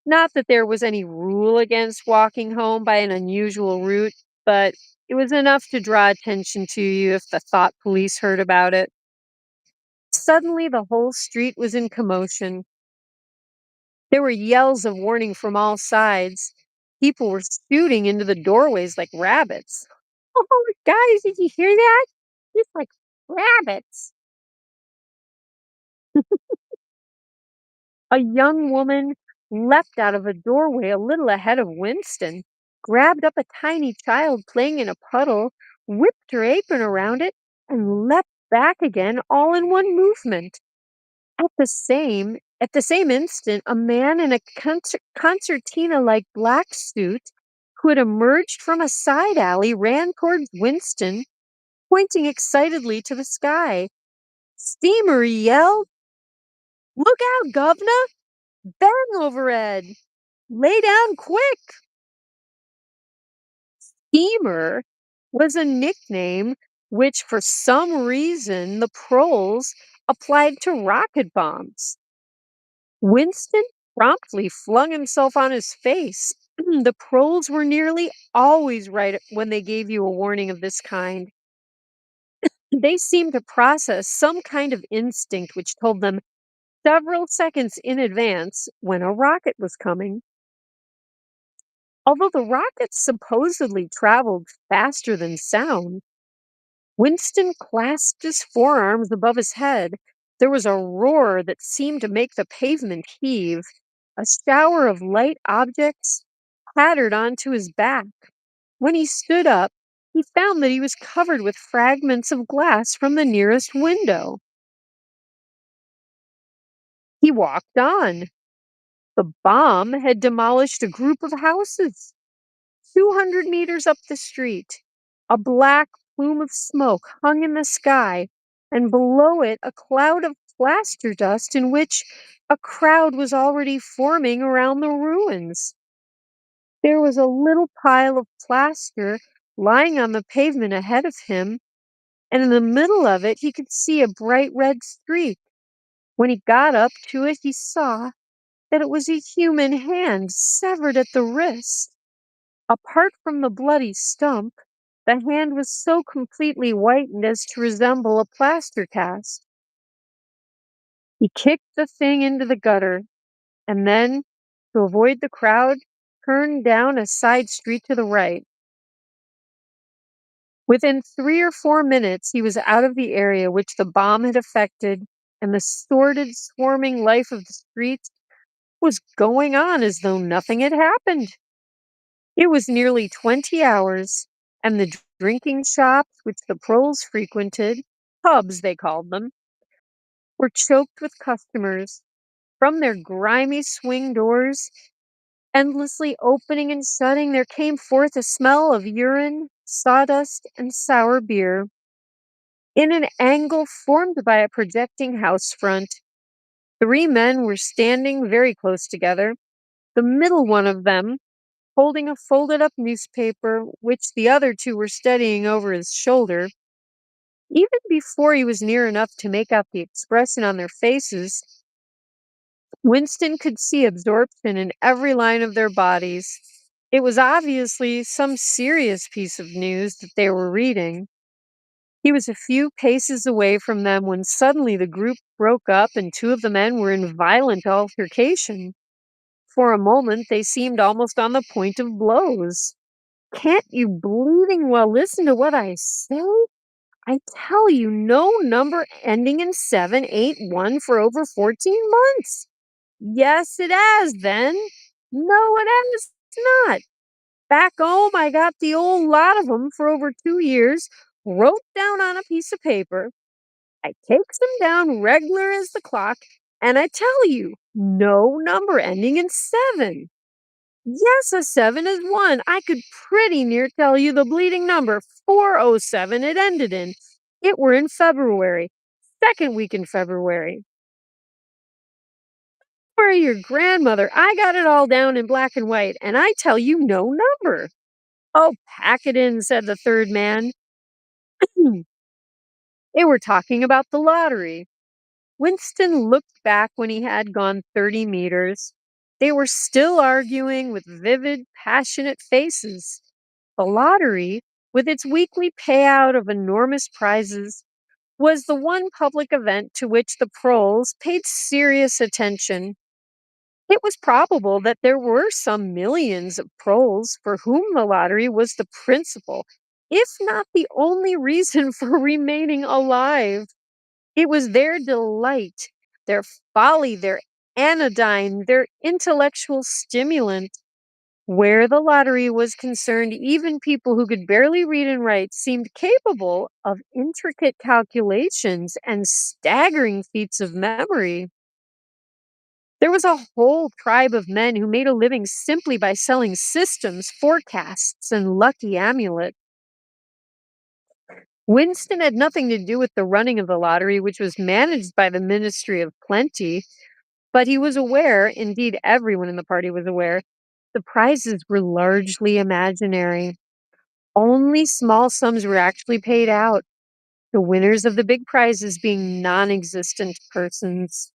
Not that there was any rule against walking home by an unusual route, but it was enough to draw attention to you if the thought police heard about it. Suddenly, the whole street was in commotion. There were yells of warning from all sides. People were shooting into the doorways like rabbits. "Oh, guys, did you hear that? Just like rabbits." A young woman leapt out of a doorway a little ahead of Winston, grabbed up a tiny child playing in a puddle, whipped her apron around it, and leapt back again all in one movement. At the same instant, a man in a concertina-like black suit who had emerged from a side alley ran towards Winston, pointing excitedly to the sky. "Steamer!" he yelled. "Look out, governor! Bang overhead! Lay down quick!" Steamer was a nickname which, for some reason, the proles applied to rocket bombs. Winston promptly flung himself on his face. The proles were nearly always right when they gave you a warning of this kind. They seemed to process some kind of instinct which told them several seconds in advance when a rocket was coming. Although the rockets supposedly traveled faster than sound, Winston clasped his forearms above his head. There was a roar that seemed to make the pavement heave. A shower of light objects clattered onto his back. When he stood up, he found that he was covered with fragments of glass from the nearest window. He walked on. The bomb had demolished a group of houses. 200 meters up the street, a black plume of smoke hung in the sky, and below it a cloud of plaster dust in which a crowd was already forming around the ruins. There was a little pile of plaster lying on the pavement ahead of him, and in the middle of it he could see a bright red streak. When he got up to it, he saw that it was a human hand severed at the wrist. Apart from the bloody stump, the hand was so completely whitened as to resemble a plaster cast. He kicked the thing into the gutter, and then, to avoid the crowd, turned down a side street to the right. Within 3 or 4 minutes, he was out of the area which the bomb had affected, and the sordid, swarming life of the streets was going on as though nothing had happened. It was nearly 20 hours, and the drinking shops which the proles frequented, pubs they called them, were choked with customers. From their grimy swing doors, endlessly opening and shutting, there came forth a smell of urine, sawdust, and sour beer. In an angle formed by a projecting house front, 3 men were standing very close together, the middle one of them holding a folded up newspaper, which the other two were studying over his shoulder. Even before he was near enough to make out the expression on their faces, Winston could see absorption in every line of their bodies. It was obviously some serious piece of news that they were reading. He was a few paces away from them when suddenly the group broke up and two of the men were in violent altercation. For a moment, they seemed almost on the point of blows. "Can't you bleeding well listen to what I say? I tell you, no number ending in 781 for over 14 months. Yes, it has, then. No, it has not. Back home, I got the old lot of 'em for over 2 years, wrote down on a piece of paper. I takes 'em down reg'lar as the clock, and I tell you, no number ending in 7. Yes, a 7 is 1. I could pretty near tell you the bleeding number 407 it ended in. It were in February. Second week in February. Where your grandmother? I got it all down in black and white, and I tell you no number. Oh, pack it in, said the third man. They were talking about the lottery. Winston looked back when he had gone 30 meters. They were still arguing with vivid, passionate faces. The lottery, with its weekly payout of enormous prizes, was the one public event to which the proles paid serious attention. It was probable that there were some millions of proles for whom the lottery was the principal, if not the only reason for remaining alive. It was their delight, their folly, their anodyne, their intellectual stimulant. Where the lottery was concerned, even people who could barely read and write seemed capable of intricate calculations and staggering feats of memory. There was a whole tribe of men who made a living simply by selling systems, forecasts, and lucky amulets. Winston had nothing to do with the running of the lottery, which was managed by the Ministry of Plenty, but he was aware, indeed, everyone in the party was aware, the prizes were largely imaginary. Only small sums were actually paid out, the winners of the big prizes being non existent persons.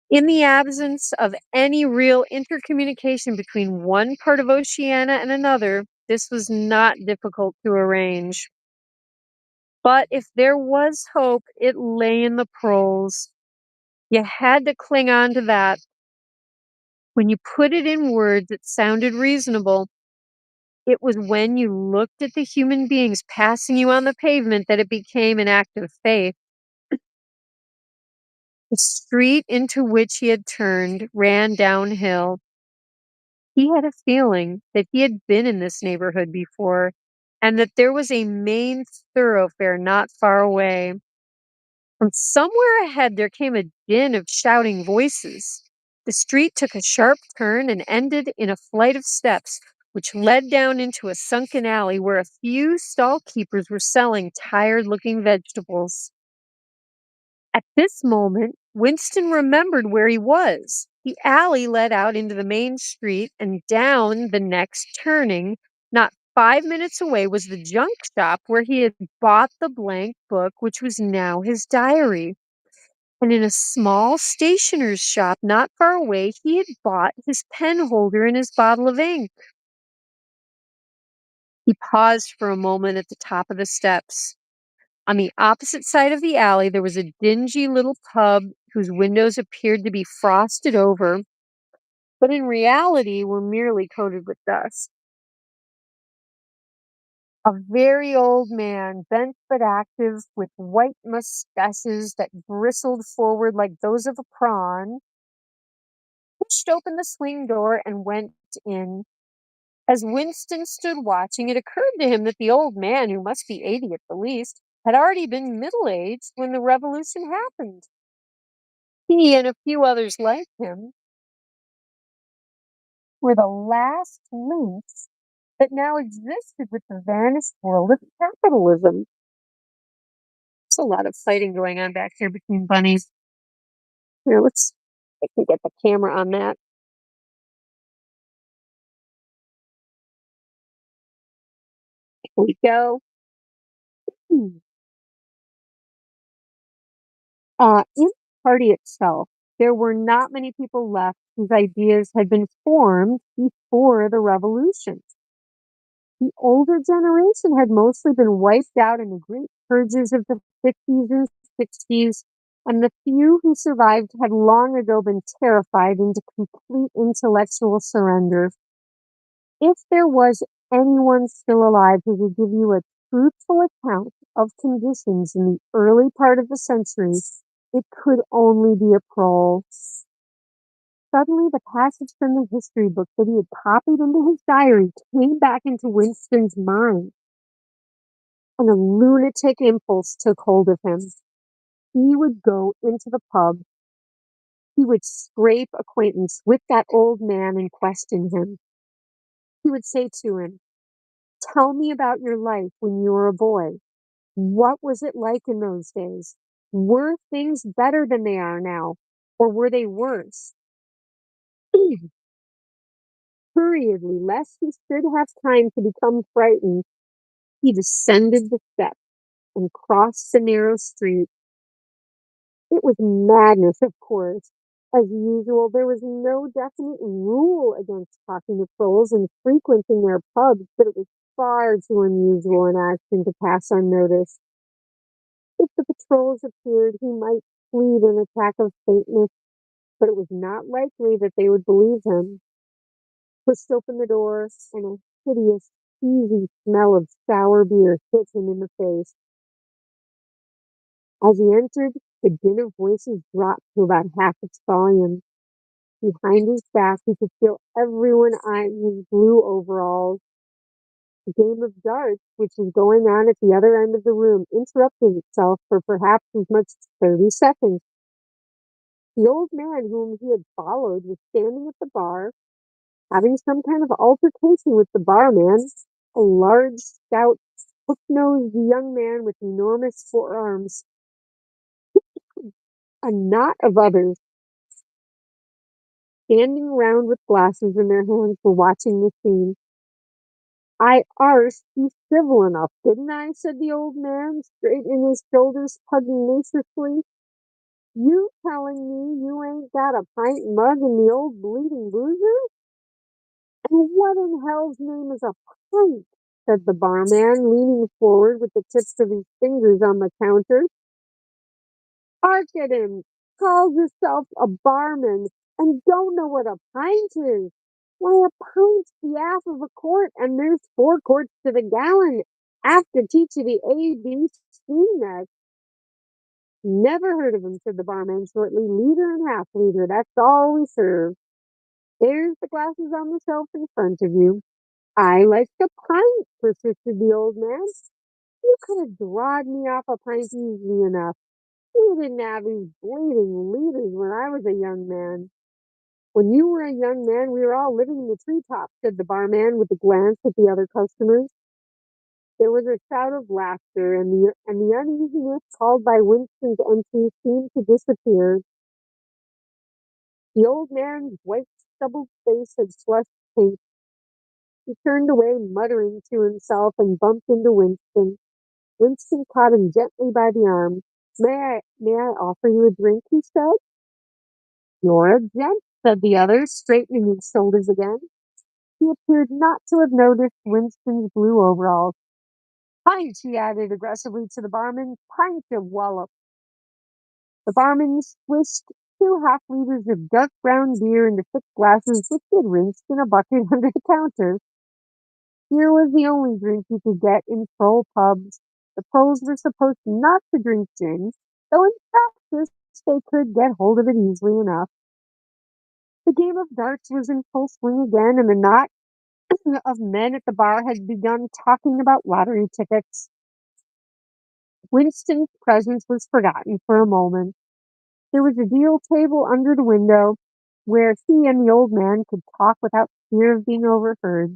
In the absence of any real intercommunication between one part of Oceania and another, this was not difficult to arrange. But if there was hope, it lay in the proles. You had to cling on to that. When you put it in words, it sounded reasonable. It was when you looked at the human beings passing you on the pavement that it became an act of faith. The street into which he had turned ran downhill. He had a feeling that he had been in this neighborhood before and that there was a main thoroughfare not far away. From somewhere ahead, there came a din of shouting voices. The street took a sharp turn and ended in a flight of steps, which led down into a sunken alley where a few stall keepers were selling tired looking vegetables. At this moment, Winston remembered where he was. The alley led out into the main street and down the next turning. Not 5 minutes away was the junk shop where he had bought the blank book, which was now his diary. And in a small stationer's shop not far away, he had bought his pen holder and his bottle of ink. He paused for a moment at the top of the steps. On the opposite side of the alley, there was a dingy little pub whose windows appeared to be frosted over, but in reality were merely coated with dust. A very old man, bent but active, with white mustaches that bristled forward like those of a prawn, pushed open the swing door and went in. As Winston stood watching, it occurred to him that the old man, who must be 80 at the least, had already been middle-aged when the revolution happened. He and a few others like him were the last links that now existed with the vanished world of capitalism. There's a lot of fighting going on back here between bunnies. Here, I can get the camera on that. Here we go. Hmm. In the party itself, there were not many people left whose ideas had been formed before the revolution. The older generation had mostly been wiped out in the great purges of the 50s and 60s, and the few who survived had long ago been terrified into complete intellectual surrender. If there was anyone still alive who could give you a truthful account of conditions in the early part of the century, it could only be a prole. Suddenly, the passage from the history book that he had copied into his diary came back into Winston's mind, and a lunatic impulse took hold of him. He would go into the pub. He would scrape acquaintance with that old man and question him. He would say to him, "Tell me about your life when you were a boy. What was it like in those days? Were things better than they are now, or were they worse?" Hurriedly, lest he should have time to become frightened, he descended the steps and crossed the narrow street. It was madness, of course. As usual, there was no definite rule against talking to trolls and frequenting their pubs, but it was far too unusual an action to pass unnoticed. If the patrols appeared, he might plead an attack of faintness, but it was not likely that they would believe him. Pushed open the door, and a hideous, cheesy smell of sour beer hit him in the face. As he entered, the din of voices dropped to about half its volume. Behind his back, he could feel everyone eyeing his blue overalls. The game of darts, which was going on at the other end of the room, interrupted itself for perhaps as much as 30 seconds. The old man whom he had followed was standing at the bar, having some kind of altercation with the barman, a large, stout, hook-nosed young man with enormous forearms. A knot of others, standing around with glasses in their hands, were watching the scene. "I arst you civil enough, didn't I?" said the old man, straightening his shoulders pugnaciously. "You telling me you ain't got a pint mug in the old bleeding boozer? And what in hell's name is a pint?" said the barman, leaning forward with the tips of his fingers on the counter. "Hark at him! Calls himself a barman and don't know what a pint is! Why, a pint's the half of a quart, and there's 4 quarts to the gallon. Have to teach you the ABC next." "Never heard of him," said the barman shortly. "Liter and half liter, that's all we serve. There's the glasses on the shelf in front of you." "I like a pint," persisted the old man. "You could have drawed me off a pint easily enough. We didn't have these bleeding liters when I was a young man." "When you were a young man, we were all living in the treetops," said the barman with a glance at the other customers. There was a shout of laughter, and the uneasiness called by Winston's entry seemed to disappear. The old man's white, stubbled face had flushed pink. He turned away, muttering to himself, and bumped into Winston. Winston caught him gently by the arm. "May I offer you a drink?" he said. "You're a gent," said the other, straightening his shoulders again. He appeared not to have noticed Winston's blue overalls. "Pint," he added aggressively to the barman. "Pint of wallop." The barman swished 2 half-liters of dark brown beer into thick glasses, which he had rinsed in a bucket under the counter. Beer was the only drink you could get in troll pubs. The trolls were supposed not to drink gin, though in practice they could get hold of it easily enough. The game of darts was in full swing again, and the knot of men at the bar had begun talking about lottery tickets. Winston's presence was forgotten for a moment. There was a deal table under the window where he and the old man could talk without fear of being overheard.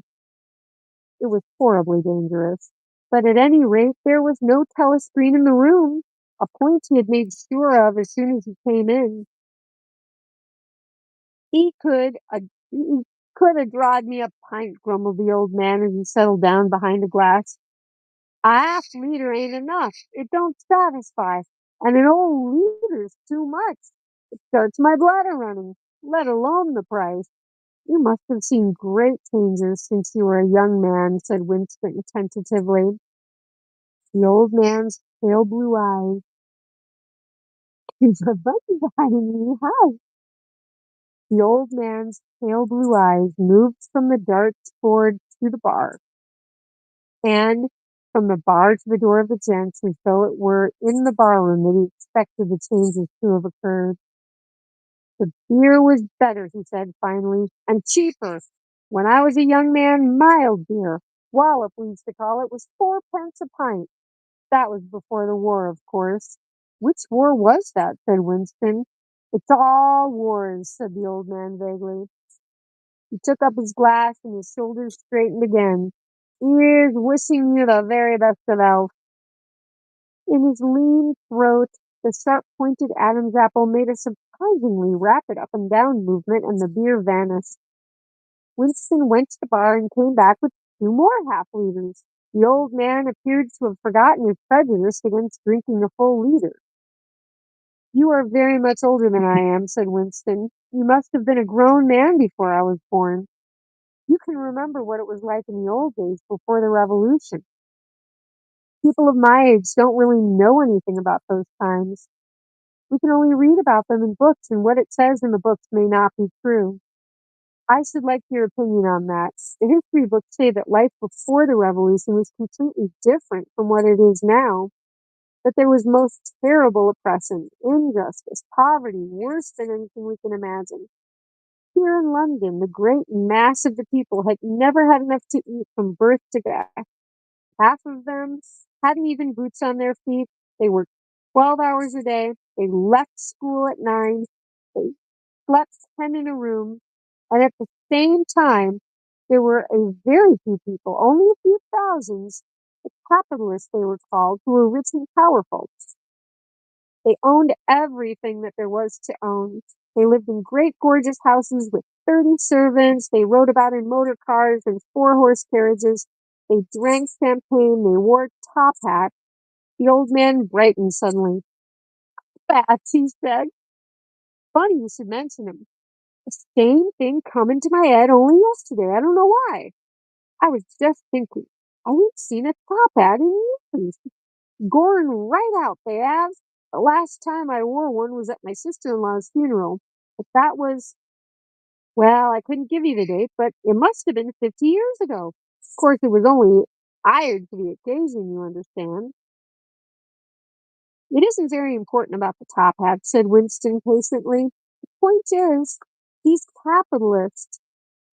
It was horribly dangerous, but at any rate there was no telescreen in the room, a point he had made sure of as soon as he came in. He could have drawed me a pint," grumbled the old man as he settled down behind a glass. "A half-liter ain't enough. It don't satisfy, and an old liter's too much. It starts my bladder running, let alone the price." "You must have seen great changes since you were a young man," said Winston tentatively. The old man's pale blue eyes. "He's a funny guy in the house." The old man's pale blue eyes moved from the darts board to the bar, and from the bar to the door of the gents, as though it were in the barroom that he expected the changes to have occurred. "The beer was better," he said finally, "and cheaper. When I was a young man, mild beer, wallop we used to call it, was 4 pence a pint. That was before the war, of course." "Which war was that?" said Winston. "It's all wars," said the old man vaguely. He took up his glass and his shoulders straightened again. Here's wishing you the very best of health. In his lean throat, the sharp-pointed Adam's apple made a surprisingly rapid up-and-down movement, and the beer vanished. Winston went to the bar and came back with 2 more half-liters. The old man appeared to have forgotten his prejudice against drinking a full liter. "You are very much older than I am," said Winston. "You must have been a grown man before I was born. You can remember what it was like in the old days before the Revolution. People of my age don't really know anything about those times. We can only read about them in books, and what it says in the books may not be true. I should like your opinion on that. The history books say that life before the Revolution was completely different from what it is now, that there was most terrible oppression, injustice, poverty, worse than anything we can imagine. Here in London, the great mass of the people had never had enough to eat from birth to death. Half of them hadn't even boots on their feet. They worked 12 hours a day. They left school at 9. They slept 10 in a room. And at the same time, there were a very few people, only a few thousands, the capitalists they were called, who were rich and powerful. They owned everything that there was to own. They lived in great gorgeous houses with 30 servants. They rode about in motor cars and 4-horse carriages. They drank champagne. They wore top hats. The old man brightened suddenly. "Bats," he said. "Funny you should mention him. The same thing come into my head only yesterday. I don't know why. I was just thinking. I ain't seen a top hat in years. Gorin' right out, they have. The last time I wore one was at my sister-in-law's funeral. But that was, well, I couldn't give you the date, but it must have been 50 years ago. Of course, it was only hired for the occasion, you understand." "It isn't very important about the top hat," said Winston patiently. "The point is, these capitalists,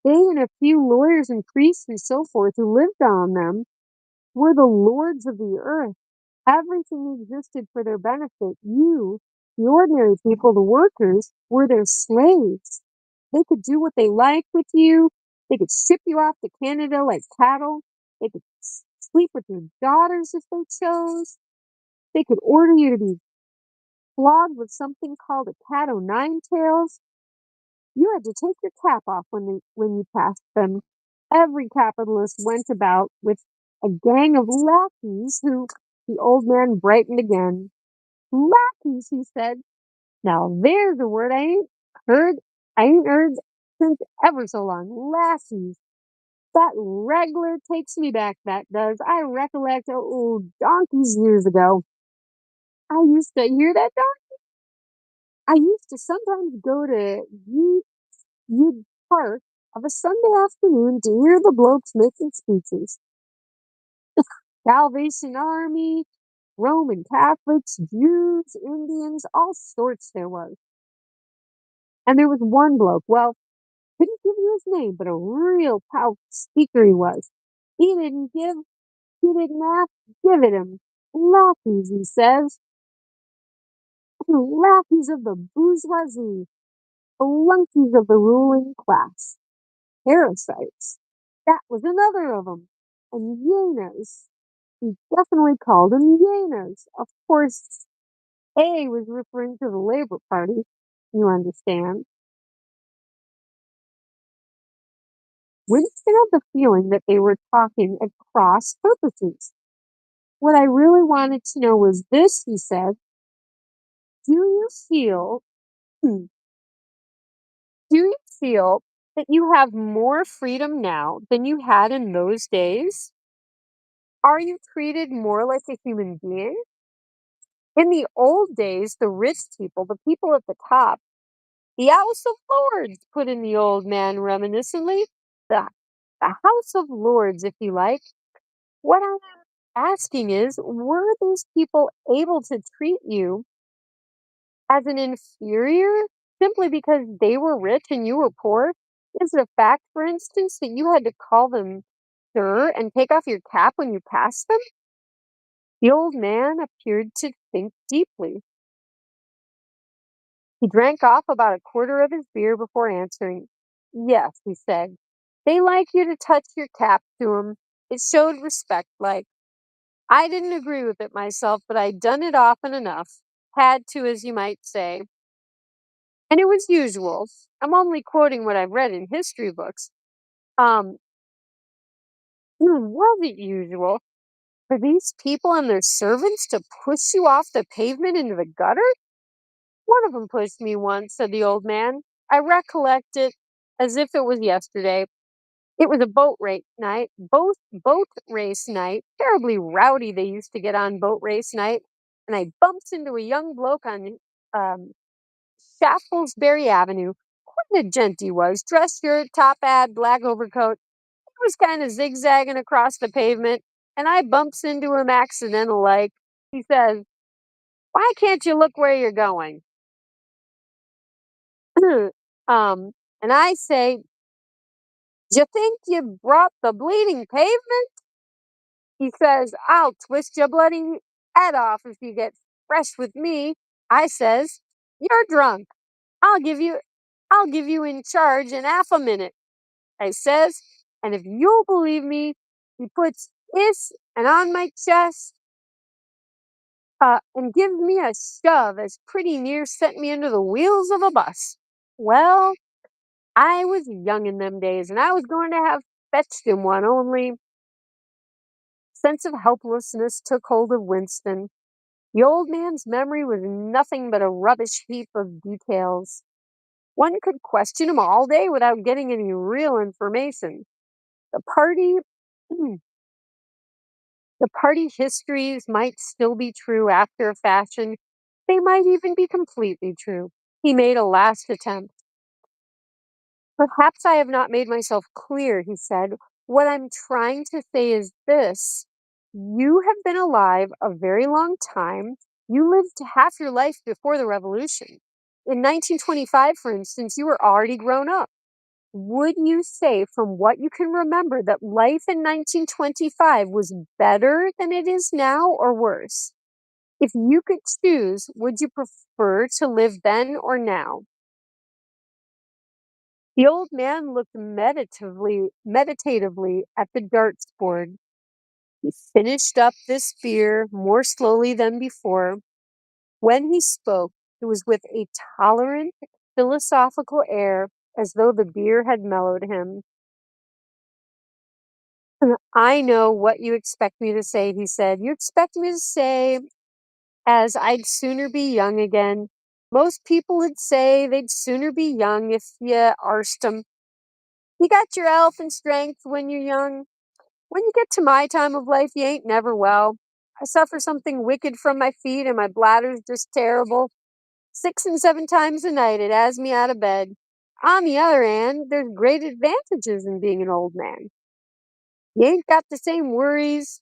they and a few lawyers and priests and so forth who lived on them, were the lords of the earth. Everything existed for their benefit. You, the ordinary people, the workers, were their slaves. They could do what they liked with you. They could ship you off to Canada like cattle. They could sleep with your daughters if they chose. They could order you to be flogged with something called a cat o' nine tails. You had to take your cap off when you passed them. Every capitalist went about with a gang of lackeys who—" The old man brightened again. "Lackeys," he said. "Now there's a word I ain't heard since ever so long. Lackeys. That reg'lar takes me back, that does. I recollect donkeys years ago. I used to hear that donkey. I used to sometimes go to Yew Park of a Sunday afternoon to hear the blokes making speeches. Salvation Army, Roman Catholics, Jews, Indians, all sorts there was. And there was one bloke, well, couldn't give you his name, but a real powerful speaker he was. He didn't ask, give it him. Lackeys, he says. Lackeys of the bourgeoisie, flunkies of the ruling class. Parasites. That was another of 'em. And hyenas. He definitely called them hyenas. Of course, A was referring to the Labour Party, you understand. Winston had the feeling that they were talking at cross purposes. "What I really wanted to know was this," he said. "Do you feel, do you feel that you have more freedom now than you had in those days? Are you treated more like a human being? In the old days, the rich people, the people at the top, the House of Lords," put in the old man reminiscently. The, the House of Lords, if you like. What I'm asking is, were these people able to treat you as an inferior simply because they were rich and you were poor? Is it a fact, for instance, that you had to call them sir and take off your cap when you passed them?" The old man appeared to think deeply. He drank off about a quarter of his beer before answering. Yes, he said. They like you to touch your cap to 'em. It showed respect, like. I didn't agree with it myself, but I'd done it often enough. Had to, as you might say. And it was usual. I'm only quoting what I've read in history books. Um, was it usual for these people and their servants to push you off the pavement into the gutter? One of them pushed me once, said the old man. I recollect it as if it was yesterday. It was a boat race night. Terribly rowdy they used to get on boat race night. And I bumps into a young bloke on um, Shaftesbury Avenue. Quite a gent he was. Dress shirt, top hat, black overcoat. He was kind of zigzagging across the pavement. And I bumps into him accidental like. He says, why can't you look where you're going? um, and I say, d'you think you brought the bleeding pavement? He says, I'll twist your bloody head off if you get fresh with me. I says, you're drunk. I'll give you I'll give you in charge in half a minute. I says, and if you'll believe me, he puts his and on my chest and gives me a shove as pretty near sent me into the wheels of a bus. Well, I was young in them days, and I was going to have fetched him one, only sense of helplessness took hold of Winston. The old man's memory was nothing but a rubbish heap of details. One could question him all day without getting any real information. The party, the party histories might still be true after a fashion. They might even be completely true. He made a last attempt. Perhaps I have not made myself clear, he said. What I'm trying to say is this. You have been alive a very long time. You lived half your life before the revolution. In 1925, for instance, you were already grown up. Would you say, from what you can remember, that life in 1925 was better than it is now or worse? If you could choose, would you prefer to live then or now? The old man looked meditatively at the darts board. He finished up this beer more slowly than before. When he spoke, it was with a tolerant, philosophical air, as though the beer had mellowed him. I know what you expect me to say, he said. You expect me to say, as I'd sooner be young again. Most people would say they'd sooner be young if you arst 'em. You got your health and strength when you're young. When you get to my time of life, you ain't never well. I suffer something wicked from my feet, and my bladder's just terrible. 6 and 7 times a night it has me out of bed. On the other hand, there's great advantages in being an old man. You ain't got the same worries.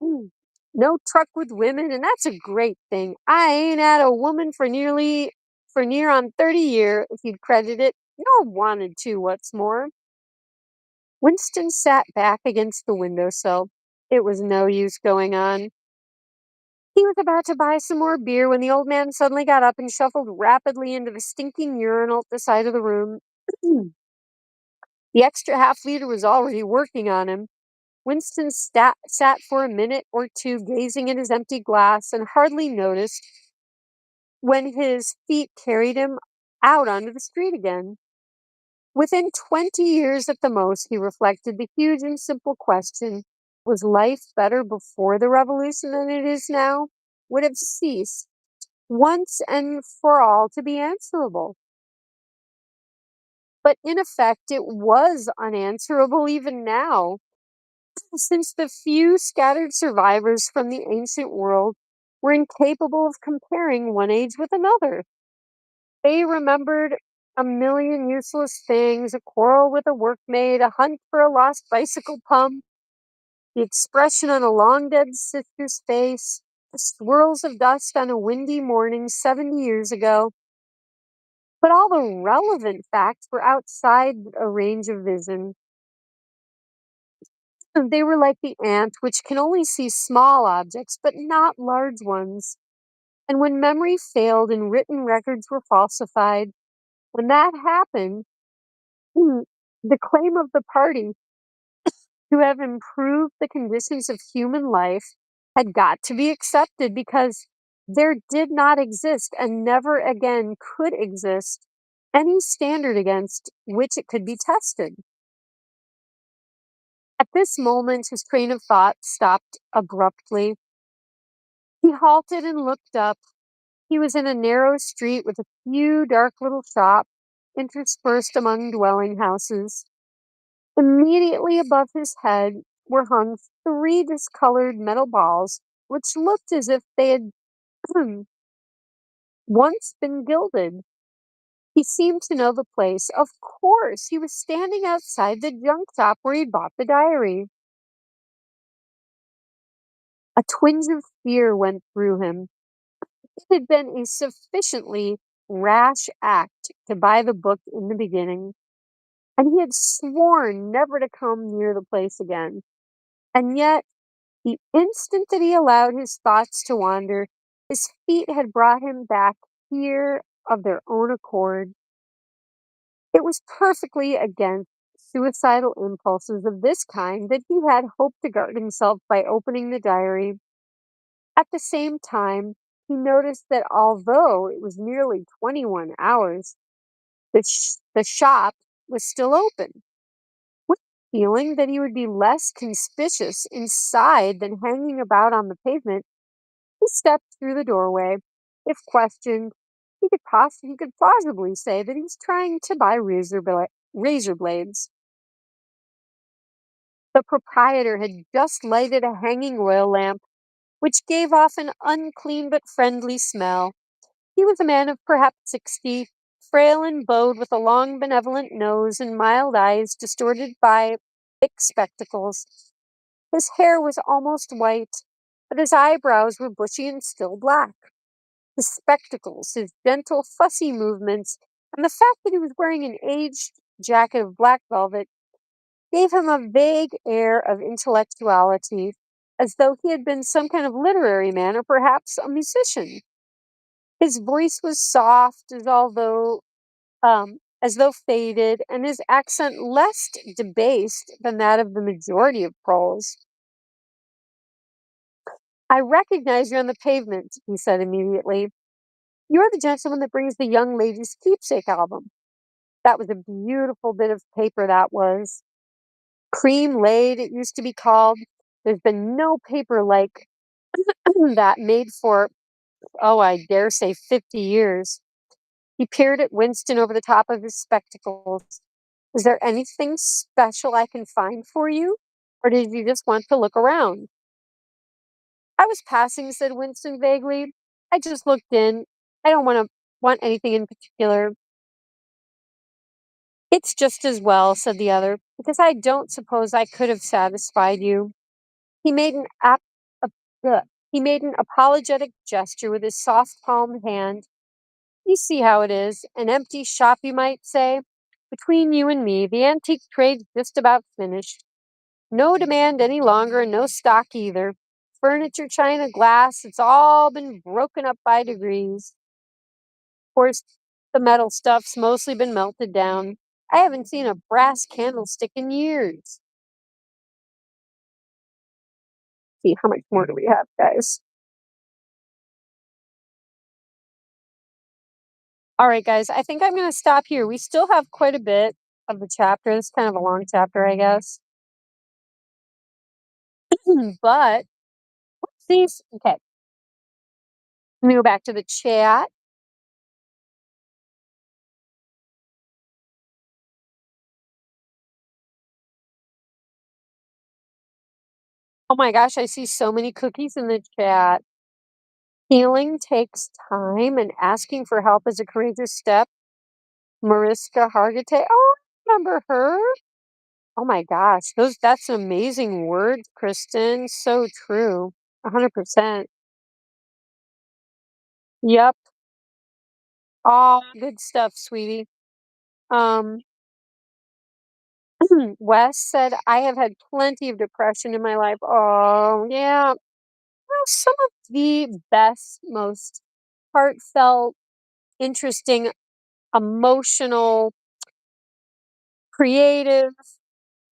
Mm, No truck with women, and that's a great thing. I ain't had a woman for near on 30 year, if you'd credit it, nor wanted to, what's more. Winston sat back against the windowsill. It was no use going on. He was about to buy some more beer when the old man suddenly got up and shuffled rapidly into the stinking urinal at the side of the room. The extra half-liter was already working on him. Winston sat for a minute or two gazing at his empty glass and hardly noticed when his feet carried him out onto the street again. Within 20 years at the most, he reflected, the huge and simple question, was life better before the revolution than it is now? Would have ceased once and for all to be answerable. But in effect, it was unanswerable even now, since the few scattered survivors from the ancient world were incapable of comparing one age with another. They remembered a million useless things, a quarrel with a workmaid, a hunt for a lost bicycle pump, the expression on a long dead sister's face, the swirls of dust on a windy morning 70 years ago. But all the relevant facts were outside a range of vision. They were like the ant, which can only see small objects, but not large ones. And when memory failed and written records were falsified, when that happened, The claim of the party to have improved the conditions of human life had got to be accepted because there did not exist and never again could exist any standard against which it could be tested. At this moment, his train of thought stopped abruptly. He halted and looked up. He was in a narrow street with a few dark little shops interspersed among dwelling houses. Immediately above his head were hung three discolored metal balls, which looked as if they had once been gilded. He seemed to know the place. Of course, he was standing outside the junk shop where he'd bought the diary. A twinge of fear went through him. It had been a sufficiently rash act to buy the book in the beginning, and he had sworn never to come near the place again. And yet, the instant that he allowed his thoughts to wander, his feet had brought him back here of their own accord. It was perfectly against suicidal impulses of this kind that he had hoped to guard himself by opening the diary. At the same time, he noticed that although it was nearly 21 hours, the shop was still open. With the feeling that he would be less conspicuous inside than hanging about on the pavement, he stepped through the doorway. If questioned, he could plausibly say that he was trying to buy razor blades. The proprietor had just lighted a hanging oil lamp, which gave off an unclean but friendly smell. He was a man of perhaps 60, frail and bowed, with a long, benevolent nose and mild eyes distorted by thick spectacles. His hair was almost white, but his eyebrows were bushy and still black. His spectacles, his gentle, fussy movements, and the fact that he was wearing an aged jacket of black velvet gave him a vague air of intellectuality, as though he had been some kind of literary man or perhaps a musician. His voice was soft, as though faded, and his accent less debased than that of the majority of proles. "I recognize you on the pavement," he said immediately. "You're the gentleman that brings the young lady's keepsake album." That was a beautiful bit of paper, that was. Cream laid, it used to be called. There's been no paper like that made for, oh, I dare say 50 years. He peered at Winston over the top of his spectacles. "Is there anything special I can find for you? Or did you just want to look around?" "I was passing," said Winston vaguely. "I just looked in. I don't want anything in particular." "It's just as well," said the other, "because I don't suppose I could have satisfied you." He made an ugh. He made an apologetic gesture with his soft palmed hand. "You see how it is. An empty shop, you might say. Between you and me, the antique trade's just about finished. No demand any longer, and no stock either. Furniture, china, glass, it's all been broken up by degrees. Of course, the metal stuff's mostly been melted down. I haven't seen a brass candlestick in years." See, how much more do we have, guys? All right, guys, I think I'm going to stop here. We still have quite a bit of the chapter. It's kind of a long chapter, I guess. But, see, okay, let me go back to the chat. Oh my gosh, I see so many cookies in the chat. Healing takes time and asking for help is a courageous step. Mariska Hargitay. Oh, I remember her. Oh my gosh, that's an amazing word, Kristen. So true. 100%. Yep. All good stuff, sweetie. Um, Wes said, "I have had plenty of depression in my life." Oh, yeah. Well, some of the best, most heartfelt, interesting, emotional Creative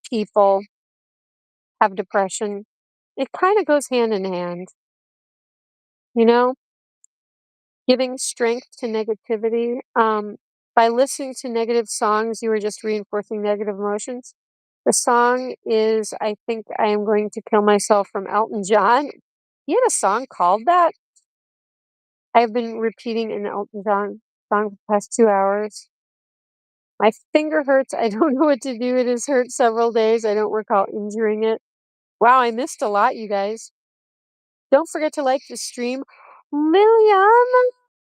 people have depression. It kind of goes hand in hand, you know, giving strength to negativity. By listening to negative songs, you are just reinforcing negative emotions. The song is I Think I Am Going to Kill Myself from Elton John. He had a song called that. I've been repeating an Elton John song for the past 2 hours. My finger hurts. I don't know what to do. It has hurt several days. I don't recall injuring it. Wow, I missed a lot, you guys. Don't forget to like the stream. Liliana,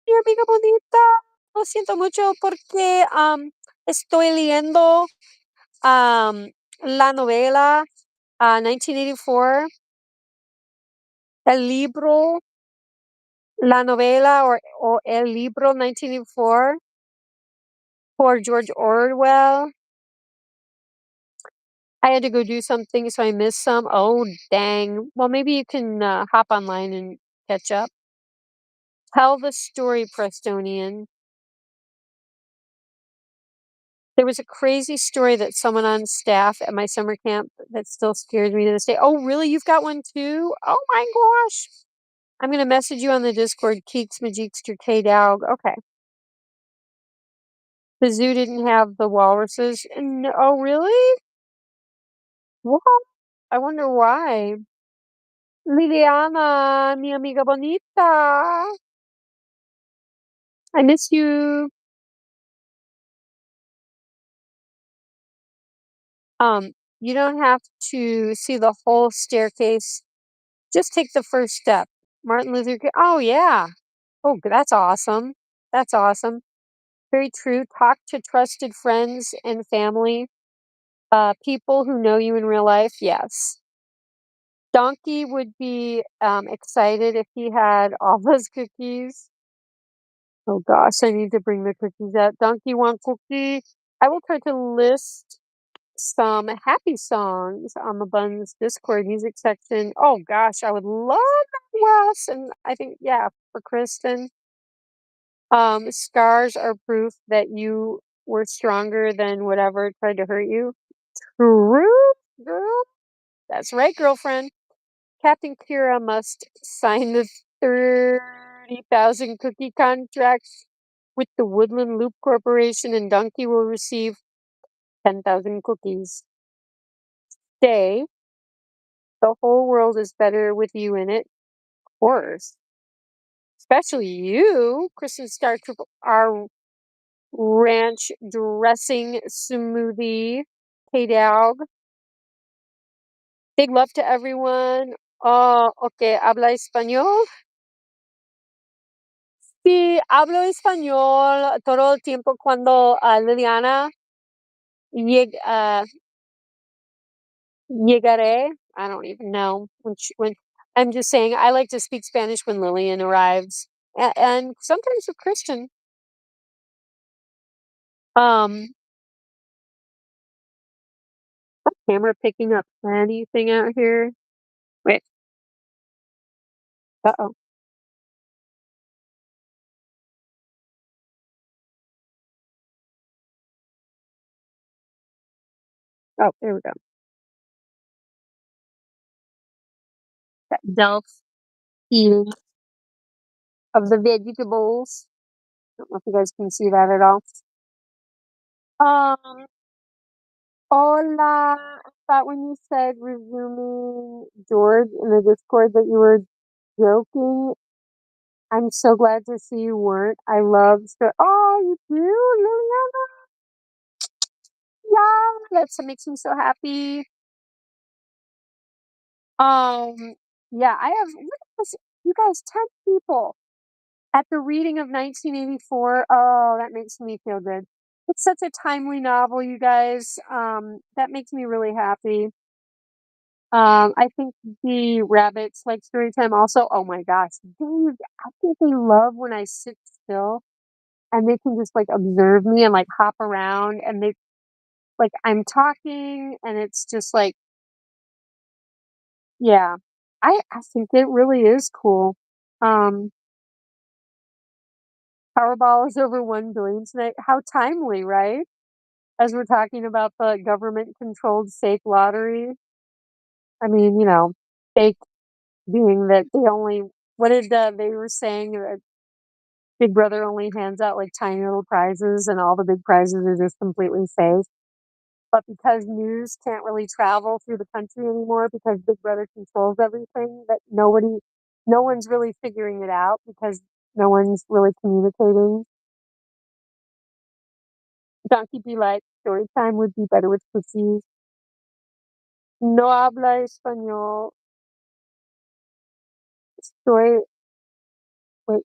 mi amiga bonita. Lo siento mucho porque estoy leyendo la novela 1984, el libro, la novela o el libro 1984 por George Orwell. I had to go do something, so I missed some. Oh, dang. Well, maybe you can hop online and catch up. Tell the story, Prestonian. There was a crazy story that someone on staff at my summer camp that still scares me to this day. Oh, really? You've got one too? Oh my gosh. I'm going to message you on the Discord, Keeks Majikster K Dog. Okay. The zoo didn't have the walruses. Oh, really? What? I wonder why. Liliana, mi amiga bonita. I miss you. You don't have to see the whole staircase. Just take the first step. Martin Luther King. Oh, yeah. Oh, that's awesome. That's awesome. Very true. Talk to trusted friends and family, people who know you in real life. Yes. Donkey would be excited if he had all those cookies. Oh gosh, I need to bring the cookies out. Donkey want cookie. I will try to list some happy songs on the Bunz Discord music section. Oh gosh, I would love that, Wes. And I think, yeah, for Kristen. Scars are proof that you were stronger than whatever tried to hurt you. True, girl. That's right, girlfriend. Captain Kira must sign the 30,000 cookie contract with the Woodland Loop Corporation, and Donkey will receive 10,000 cookies. Stay. The whole world is better with you in it. Of course. Especially you, Kristen Star Triple R Ranch Dressing Smoothie. Hey, dog. Big love to everyone. Oh, okay. ¿Habla español? Sí, hablo español todo el tiempo cuando Liliana llegaré. I don't even know when I'm just saying I like to speak Spanish when Lillian arrives, and sometimes with Christian. Um, camera picking up anything out here? Wait. Uh-oh. Oh, there we go. That Delph eating of the vegetables. I don't know if you guys can see that at all. Um, Hola. I thought when you said resuming George in the Discord that you were joking. I'm so glad to see you weren't. I love oh, you do, Liliana? Yeah, that makes me so happy. Yeah, I have look at this, you guys, 10 people at the reading of 1984. Oh, that makes me feel good. It's such a timely novel, you guys. That makes me really happy. I think the rabbits like story time also. Oh my gosh, I think they love when I sit still and they can just like observe me and like hop around and they like I'm talking and it's just like, yeah, I think it really is cool. Um, Powerball is over 1 billion tonight. How timely, right? as we're talking about the government-controlled fake lottery. I mean, fake being that they only what did, they were saying that Big Brother only hands out, like, tiny little prizes and all the big prizes are just completely fake. But because news can't really travel through the country anymore because Big Brother controls everything, that no one's really figuring it out because no one's really communicating. Donkey be like, story time would be better with cookies. No habla español. Soy, wait,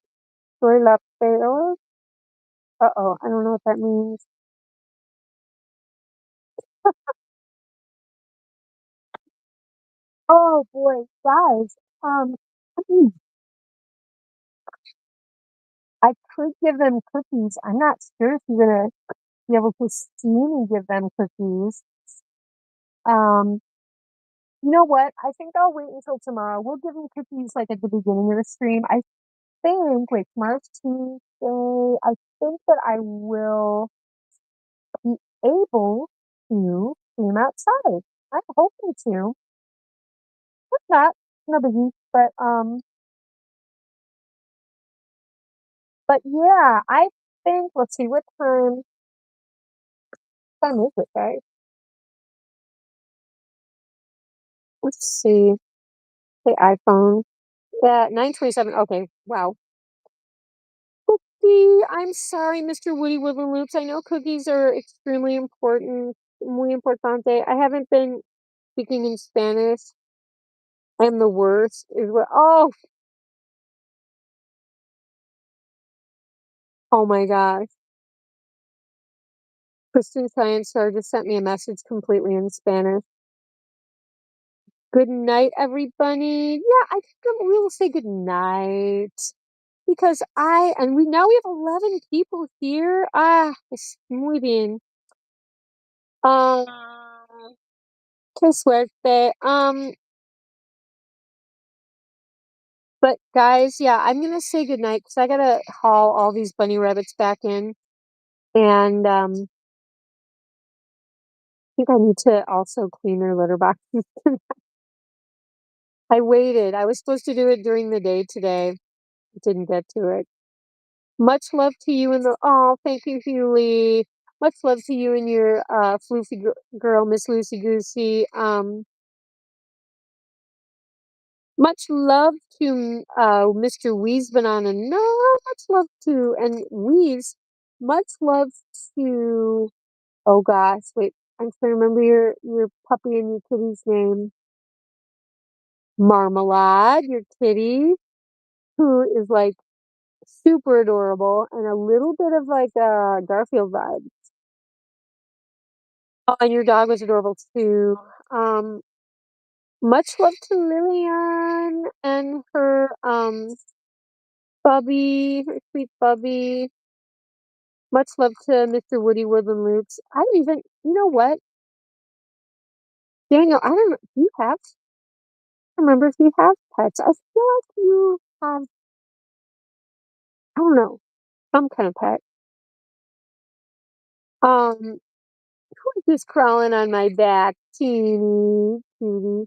soy la peor. Uh-oh, I don't know what that means. Oh boy, guys. Um, I could give them cookies. I'm not sure if you're gonna be able to see me give them cookies. Um, you know what? I think I'll wait until tomorrow. We'll give them cookies like at the beginning of the stream. I think, wait, tomorrow's Tuesday. I think that I will be able to stream outside. I'm hoping to. If not, no biggie. But yeah, I think let's see what time is it, guys? Let's see. The iPhone. Yeah, 9:27. Okay, wow. Cookie. I'm sorry, Mr. Woody Woodland Loops. I know cookies are extremely important, muy importante. I haven't been speaking in Spanish. I'm the worst. Is what? Oh my gosh. Kristen Science Star just sent me a message completely in Spanish. Good night, everybody. Yeah, I think we will say good night because we now we have 11 people here. Es muy bien. Um, qué suerte. But guys, yeah, I'm gonna say goodnight because I gotta haul all these bunny rabbits back in. And I think I need to also clean their litter boxes. I waited. I was supposed to do it during the day today. Didn't get to it. Much love to you and thank you, Hewley. Much love to you and your floofy girl, Miss Lucy Goosey. Much love to Mr. Weeze Banana. No, much love to and Weeze. Much love to oh gosh, wait, I'm trying to remember your puppy and your kitty's name. Marmalade, your kitty, who is like super adorable and a little bit of like a Garfield vibe. Oh, and your dog was adorable too. Um, much love to Lillian and her Bubby, her sweet Bubby. Much love to Mr. Woody Woodland Loops. I don't even, you know what, Daniel? I don't know. Do you have? I remember if you have pets. I feel like you have. I don't know, some kind of pet. Who is this crawling on my back? Teeny, teeny.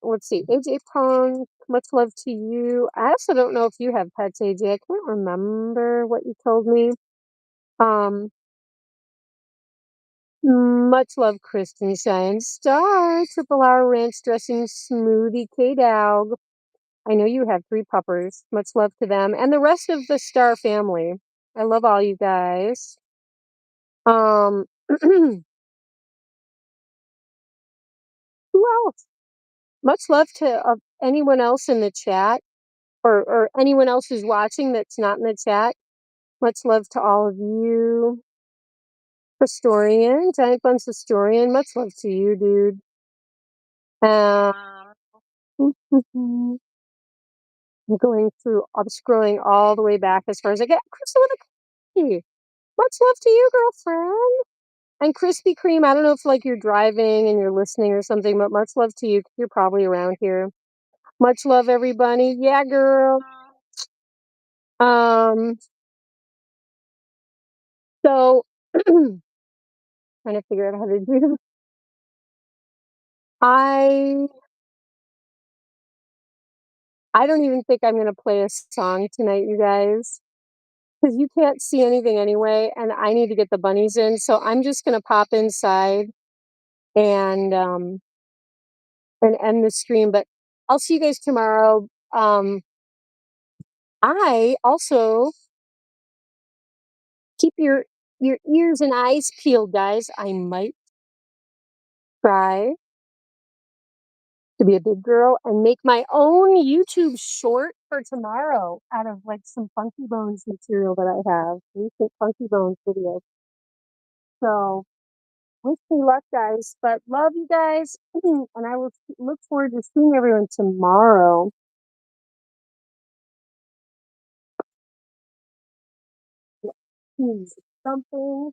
Let's see. AJ Pong, much love to you. I also don't know if you have pets, AJ. I can't remember what you told me. Um, much love, Kristen Shine Star, Triple R Ranch Dressing Smoothie K Dog. I know you have 3 puppers. Much love to them and the rest of the Star family. I love all you guys. Um, who else? Much love to anyone else in the chat or anyone else who's watching that's not in the chat. Much love to all of you. Historian, Giant Bunz Historian, much love to you, dude. I'm I'm scrolling all the way back as far as I get. Crystal with a cookie. Much love to you, girlfriend. And Krispy Kreme, I don't know if like you're driving and you're listening or something, but much love to you. You're probably around here. Much love, everybody. Yeah, girl. Um, So, trying to figure out how to do. I I don't even think I'm gonna play a song tonight, you guys, because you can't see anything anyway, and I need to get the bunnies in. So I'm just gonna pop inside and end the stream. But I'll see you guys tomorrow. I also keep your ears and eyes peeled, guys. I might try to be a big girl and make my own YouTube short for tomorrow out of like some Funky Bones material that I have. Recent Funky Bones videos. So wish me luck, guys. But love you guys, and I will look forward to seeing everyone tomorrow. Something